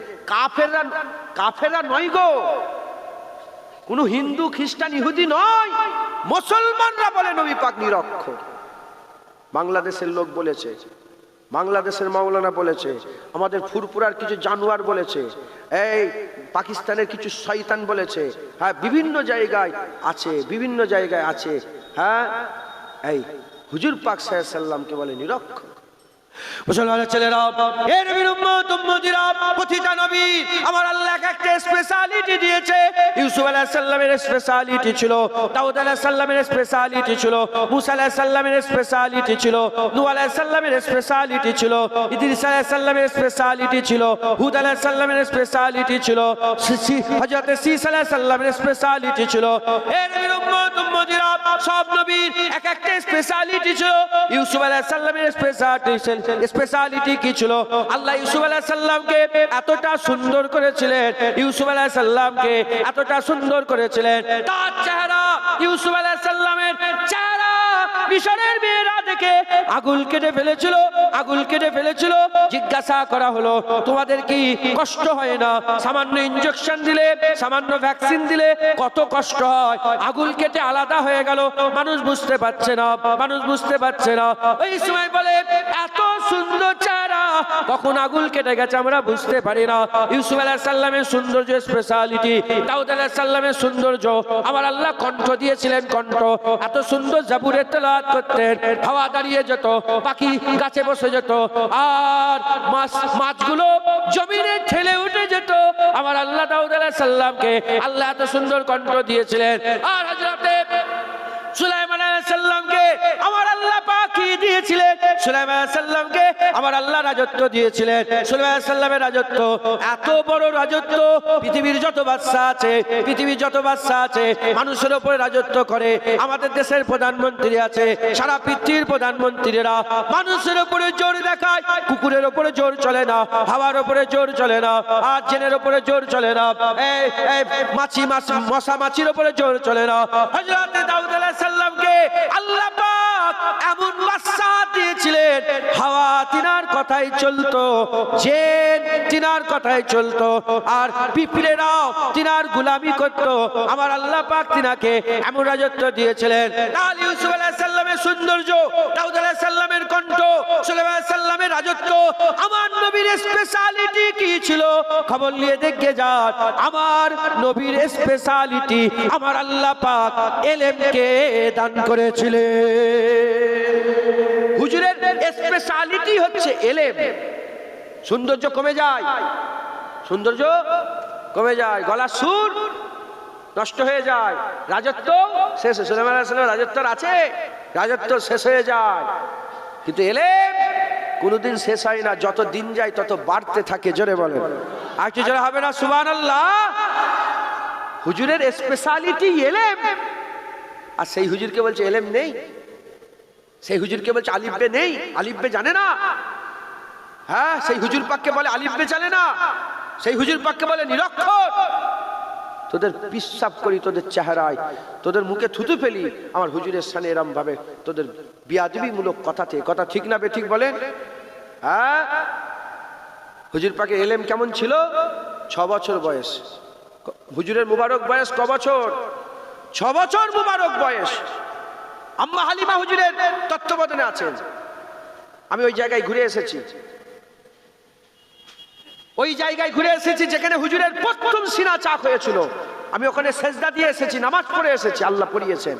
কাফেররা নয় গো, কোন হিন্দু খ্রিস্টান ইহুদি নয়, মুসলমানরা বলে নবী পাক নিরক্ষর। বাংলাদেশের লোক বলেছে, বাংলাদেশের মাওলানা বলেছে, আমাদের ফুরপুরার কিছু জানোয়ার বলেছে, এই পাকিস্তানের কিছু শয়তান বলেছে। হ্যাঁ, বিভিন্ন জায়গায় আছে, বিভিন্ন জায়গায় আছে। হ্যাঁ, এই হুজুর পাক সাল্লাল্লাহু আলাইহি সাল্লামকে বলে নিরক্ষর। মুসলমানের ছেলেরা, এর উম্মত উম্মতিরা, প্রতিটা নবী আমার আল্লাহ একটা স্পেশালিটি দিয়েছে। ইউসুফ আলাইহিস সালামের স্পেশালিটি ছিল, দাউদ আলাইহিস সালামের স্পেশালিটি ছিল, মুসা আলাইহিস সালামের স্পেশালিটি ছিল, নূহ আলাইহিস সালামের স্পেশালিটি ছিল, ইদ্রিস আলাইহিস সালামের স্পেশালিটি ছিল, হুদ আলাইহিস সালামের স্পেশালিটি ছিল, হযরত ঈসা আলাইহিস সালামের স্পেশালিটি ছিল। এর উম্মত উম্মতিরা সব নবীর এক একটা স্পেশালিটি ছিল। ইউসুফ আলাইহিস সালামের স্পেশালিটি কি ছিল? আল্লাহ ইউসুফ আলাইহিস সালামকে এতটা সুন্দর করেছিলেন, ইউসুফ আলাইহিস সালামকে এতটা সুন্দর করেছিলেন, তার চেহারা, ইউসুফ আলাইহিস সালামের চেহারা মিশরের মেয়েরা দেখে আগুল কেটে ফেলেছিল, আগুল কেটে ফেলেছিল। জিজ্ঞাসা করা হলো তোমাদের কি কষ্ট হয় না? সামান্য ইনজেকশন দিলে, সামান্য ভ্যাকসিন দিলে কত কষ্ট হয়। আগুল কেটে আলাদা হয়ে গেল, মানুষ বুঝতে পারছে না, মানুষ বুঝতে পারছে না। ওই সময় বলে এত সুন্দর চেহারা কখন আগুল কেটে গেছে আমরা বুঝতে পারি না। ইউসুফ আলাইহিস সালামের সৌন্দর্য স্পেশালিটি, দাউদ আলাইহিস সালামের সৌন্দর্য, আমার আল্লাহ কণ্ঠ দিয়েছিলেন, কণ্ঠ এত সুন্দর জাবুরের তেলাওয়াত করতেন, হাওয়া দাঁড়িয়ে যেত, পাখি গাছে বসে যেত, আর মাছগুলো জমিনে ঠেলে উঠে যেত। আমার আল্লাহ দাউদ আলাইহিস সালামকে আল্লাহ এত সুন্দর কণ্ঠ দিয়েছিলেন। আর হযরতে সুলাইমান আলাইহিস সালামকে আমার আল্লাহ পাক কি দিয়েছিলেন? সুলাইমান আলাইহিস সালামকে আমার আল্লাহ রাজত্ব দিয়েছিলেন। সুলাইমান আলাইহিস সালামের রাজত্ব এত বড় রাজত্ব, পৃথিবীর যত বাদশা আছে, পৃথিবীর যত বাদশা আছে মানুষের উপরে রাজত্ব করে। আমাদের দেশের প্রধানমন্ত্রী আছে, সারা পৃথিবীর প্রধানমন্ত্রীরা মানুষের উপরে জোর দেখায়, কুকুরের উপরে জোর চলে না, হাওয়ার উপরে জোর চলে না, আর জেনের উপরে জোর চলে না, মশা মাছির উপরে জোর চলে না। হযরত দাউদ আলাইহিস সালামকে আল্লাহ পাক এমন বাদশা দিয়েছিলেন, হাওয়া তিনার কথাই চলতো, জেন তিনার কথাই চলতো, আর পিঁপড়েরাও তিনার গোলামি করতো। আমার আল্লাহ পাক তিনাকে এমন রাজত্ব দিয়েছিলেন। তাহলে ইউসুফ আলাইহিস সালামের সৌন্দর্য, দাউদ আলাইহিস সালামের কণ্ঠ, সুলাইমান আলাইহিস সালামের রাজত্ব, আমার নবীর স্পেশালিটি কি ছিল খবর নিয়ে দেখে যান। আমার নবীর স্পেশালিটি আমার আল্লাহ পাক ইলমকে দান করেছিলেন। হুজুরের স্পেশালিটি হচ্ছে ইলম। সৌন্দর্য কমে যায়, সৌন্দর্য কমে যায়, গলার সুর নষ্ট হয়ে যায়, রাজত্ব শেষ। সুলাইমান আলাইহিস সালামের রাজত্ব আছে, রাজত্ব শেষ হয়ে যায়, কিন্তু ইলম কোনোদিন শেষ হয় না, যত দিন যায় তত বাড়তে থাকে। জোরে বলেন, আর কি জোরে হবে না সুবহানাল্লাহ। হুজুরের স্পেশালিটি ইলম, আর সেই হুজুরকে বলছে ইলম নেই, সেই হুজুরকে বলছে আলিফ বে নেই, আলিফ বে জানে না। হ্যাঁ, সেই হুজুর পাককে বলে আলিফ বে জানে না, সেই হুজুর পাককে বলে নিরক্ষর। তোদের পিসাব করি তোদের চেহারায়, তোদের মুখে থুতু ফেলি, আমার হুজুরের সামনে এরম ভাবে তোদের বিয়াদবিমূলক কথাতে, কথা ঠিক না বেঠিক বলেন? হ্যাঁ, হুজুর পাকের ইলম কেমন ছিল? 6 বছর বয়স। হুজুরের মুবারক বয়স ক বছর? 6 বছর মুবারক বয়স। আম্মা হালিমা হুজুরের তত্ত্বাবধানে আছেন। আমি ওই জায়গায় ঘুরে এসেছি, ওই জায়গায় ঘুরে এসেছি যেখানে হুজুরের প্রথম সিনা চাক হয়েছিল। আমি ওখানে সেজদা দিয়ে এসেছি, নামাজ পড়ে এসেছি, আল্লাহ পড়িয়েছেন।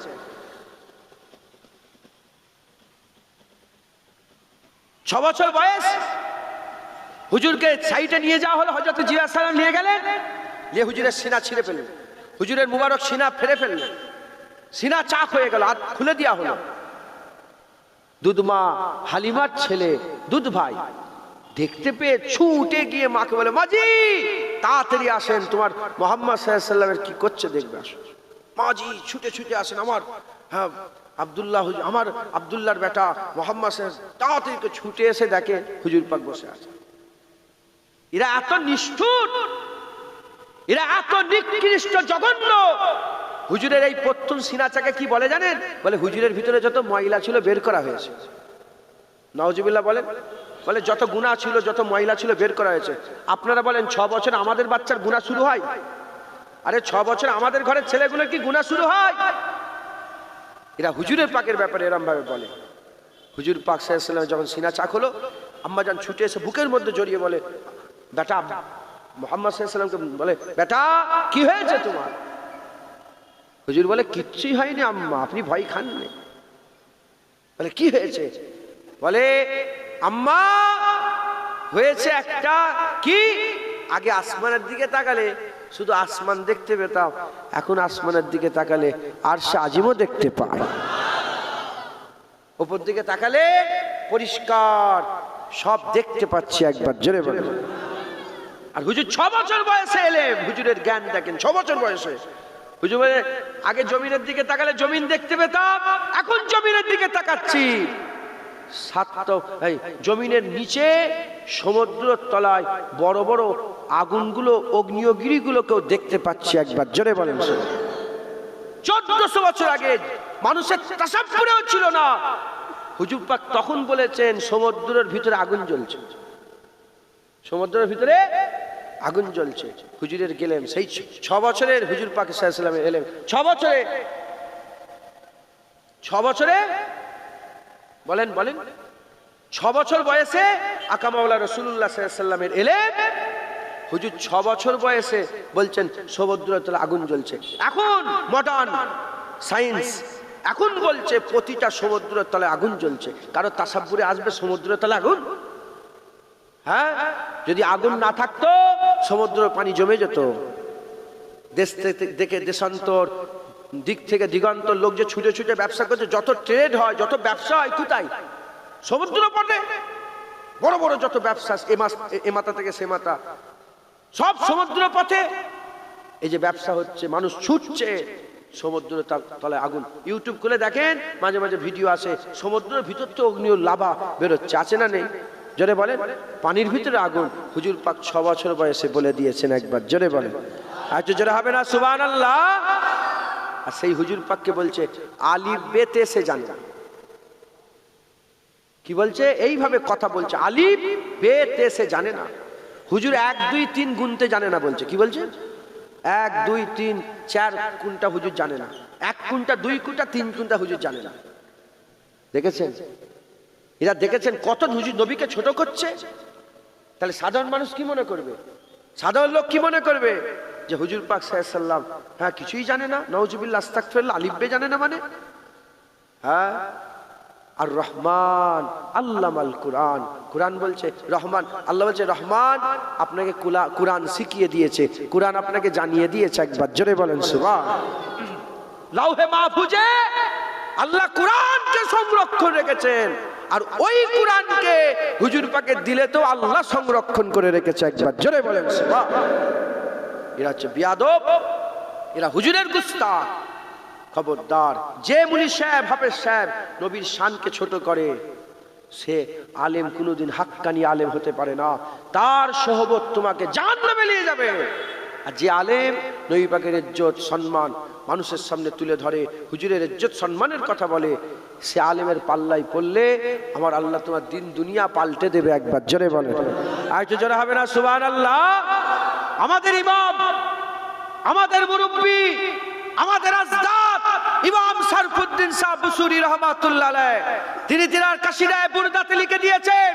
ছ বছর বয়স, হুজুরকে সাইডে নিয়ে যাওয়া হলো, হযরত জিয়া সালাম নিয়ে গেলেন, নিয়ে হুজুরের সিনা ছিঁড়ে ফেললেন, হুজুরের মুবারক সিনা ফেরে ফেললেন, সিনা চাক হয়ে গেল, হাত খুলে দেওয়া হলো। দুধমা হালিমার ছেলে দুধ ভাই দেখতে পেয়ে ছুটে গিয়ে মাকে বলে, মাজি তাড়াতাড়ি আসেন, তোমার মুহাম্মদ সাল্লাল্লাহু আলাইহি ওয়াসাল্লামের কি করছে দেখবে আসো। মাজি ছুটে ছুটে আসেন, আমার হ্যাঁ আব্দুল্লাহ, আমার আব্দুল্লাহর বেটা মুহাম্মদ তাড়াতাড়ি ছুটে এসে দেখে হুজুর পাক বসে আছে। এরা এত নিষ্ঠুর, এরা এত নিকৃষ্ট, জঘন্য। হুজুরের এই প্রথম সিনাচাকে কি বলে জানেন? বলে হুজুরের ভিতরে যত ময়লা ছিল বের করা হয়েছে। নাউজুবিল্লাহ বলেন, বলে যত গুনাহ ছিল, যত ময়লা ছিল বের করা হয়েছে। আপনারা বলেন 6 বছর আমাদের বাচ্চার গুনাহ শুরু হয়? আরে 6 বছর আমাদের ঘরের ছেলেগুলোর কি গুনাহ শুরু হয়? এরা হুজুরের পাকের ব্যাপারে এরম ভাবে বলে। হুজুর পাক সাল্লাল্লাহু আলাইহি ওয়াসাল্লাম যখন সিনা চাক হলো, আম্মা জান ছুটে এসে বুকের মধ্যে জড়িয়ে বলে, বেটা মুহাম্মদ সাল্লাল্লাহু আলাইহি ওয়াসাল্লামকে বলে, বেটা কি হয়েছে তোমার? হুজুর বলে, কিচ্ছুই হয়নি আম্মা, আপনি ভয় খান না। বলে কি হয়েছে? বলে আম্মা হয়েছে একটা কি, আগে আসমানের দিকে তাকালে শুধু আসমান দেখতে পেতাম, এখন আসমানের দিকে তাকালে আরশে আজিমও দেখতে পাই। উপর দিকে তাকালে পরিষ্কার সব দেখতে পাচ্ছি একবার। জোরে বলে। আর হুজুর 6 বছর বয়সে এলেন, হুজুরের জ্ঞান দেখেন 6 বছর বয়সে। হুজুর বলে, আগে জমিনের দিকে তাকালে জমিন দেখতে পেতাম, এখন জমিনের দিকে তাকাচ্ছি। জমিনের নিচে সমুদ্রের তলায় বড় বড় আগুনগুলো, অগ্নিয়গিরিগুলোকেও দেখতে পাচ্ছি একবার। জোরে বলেন। 1400 বছর আগে মানুষের তাসাব্বুরেও ছিল না। হুজুর পাক তখন বলেছেন সমুদ্রের ভিতরে আগুন জ্বলছে, সমুদ্রের ভিতরে আগুন জ্বলছে। হুজুরের গেলেন সেই 6 বছরের হুজুর পাক সাল্লাল্লাহু আলাইহি ওয়াসাল্লাম এলেন। 6 বছরে বলেন বলেন 6 বছর বয়সে আকা মাওলা রাসূলুল্লাহ সাল্লাল্লাহু আলাইহি ওয়াসাল্লামের এলেন। হুজুর 6 বছর বয়সে বলছেন সমুদ্রের তলে আগুন জ্বলছে। এখন মডার্ন সায়েন্স এখন বলছে প্রতিটা সমুদ্রের তলে আগুন জ্বলছে। কারো তাসাব্বুরে আসবে সমুদ্রের তলে আগুন? হ্যাঁ, যদি আগুন না থাকতো সমুদ্রের পানি জমে যেত। দেশ থেকে দেশান্তর, দিক থেকে দিগন্তর লোক যে ছুটে ছুটে ব্যবসা করছে, যত ট্রেড হয়, যত ব্যবসা হয়, কোথায়? সমুদ্র পথে বড় বড় যত ব্যবসা, এ মাথা থেকে সে মাথা, সব সমুদ্র পথে এই যে ব্যবসা হচ্ছে, মানুষ ছুটছে, সমুদ্র তলায় আগুন। ইউটিউব খুলে দেখেন, মাঝে মাঝে ভিডিও আসে, সমুদ্রের ভিতর তো অগ্নি ও লাভা বেরোচ্ছে, আছে না নেই? জোরে বলেন। পানির ভিতরে আগুন। হুজুর পাক 6 বছর বয়সে বলে দিয়েছেন একবার, জোরে বলেন। আর জোরে হবে না সুবহানাল্লাহ? আর সেই হুজুর পাককে বলছে আলিফ বে তে সে জানে না। কি বলছে? এইভাবে কথা বলছে, আলিফ বে তে সে জানে না। হুজুর 1 2 3 গুনতে জানে না বলছে। কি বলছে? 1 2 3 4 কোনটা হুজুর জানে না। 1 কোনটা, 2 কোনটা, 3 কোনটা হুজুর জানে না। দেখেছেন? এরা দেখেছেন কত হুজুর নবীকে ছোট করছে। তাহলে সাধারণ মানুষ কি মনে করবে? সাধারণ লোক কি মনে করবে? যে হুজুর পাক সাল্লাল্লাহু আলাইহি ওয়াসাল্লাম হ্যাঁ কিছুই জানে না, নাউজুবিল্লাহ আস্তাগফিরুল্লাহ, আলিফ বে জানে না মানে? হ্যাঁ, আর রহমান আল্লামাল কুরআন। কুরআন বলছে রহমান, আল্লাহ বলছে রহমান আপনাকে কুরআন শিখিয়ে দিয়েছে, কুরআন আপনাকে জানিয়ে দিয়েছে। একবার জোরে বলেন সুবহান। লাউহে মাহফুজে আল্লাহ কুরআনকে সংরক্ষণ রেখেছেন, আর ওই কুরআনকে হুজুর পাকের দিলে তো আল্লাহ সংরক্ষণ করে রেখেছে। একবার জোরে বলেন সুবহান। এরা হচ্ছে বিয়াদব, এরা হুজুরের গুস্তাখ। খবরদার, যে মুলি সাহেব, হাফেজ সাহেব নবীর শানকে ছোট করে, সে আলেম কোনোদিন হাক্কানি আলেম হতে পারে না। তার সোহবত তোমাকে জাহান্নামে নিয়ে যাবে। আর যে আলেম নবী পাকের ইজ্জত সম্মান মানুষের সামনে তুলে ধরে, হুজুরের ইজ্জত সম্মানের কথা বলে, সে আলেমের পাল্লাই পড়লে আমার আল্লাহ তোমার দিন দুনিয়া পাল্টে দেবে। একবার জোরে বলে, আর একটু জোরে হবে না সুবহানাল্লাহ? আমাদের ইমাম, আমাদের মুরব্বী, আমাদের আজদাদ ইমাম শরফুদ্দিন সাহেব বুসুরি রহমাতুল্লাহ আলাইহি, তিনি তিনার কাসিদায়ে বুরদাতে লিখে দিয়েছেন।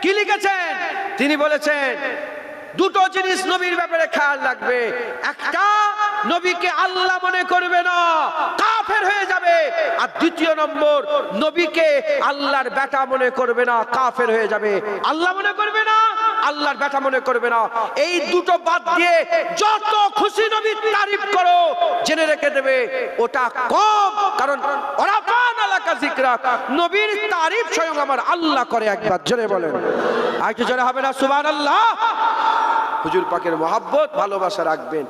কি লিখেছেন? তিনি বলেছেন দুটো জিনিস নবীর ব্যাপারে খেয়াল রাখবে। একটা, নবীকে আল্লাহ মনে করবে না, কাফের হয়ে যাবে। আর দ্বিতীয় নম্বর, নবীকে আল্লাহর বেটা মনে করবে না, কাফের হয়ে যাবে। আল্লাহ মনে করবে না, আল্লাহর বেটা মনে করবে না। এই দুটো বাদ দিয়ে যত খুশি নবীর তারিফ করো, জেনে রেখে দেবে ওটা কম। কারণ ওরাফান আলাকা যিকরাক, নবীর তারিফ স্বয়ং আমার আল্লাহ করে। একবার জোরে বলেন, আর একটু জোরে হবে না সুবহানাল্লাহ? হুজুর পাকের মহব্বত ভালোবাসা রাখবেন।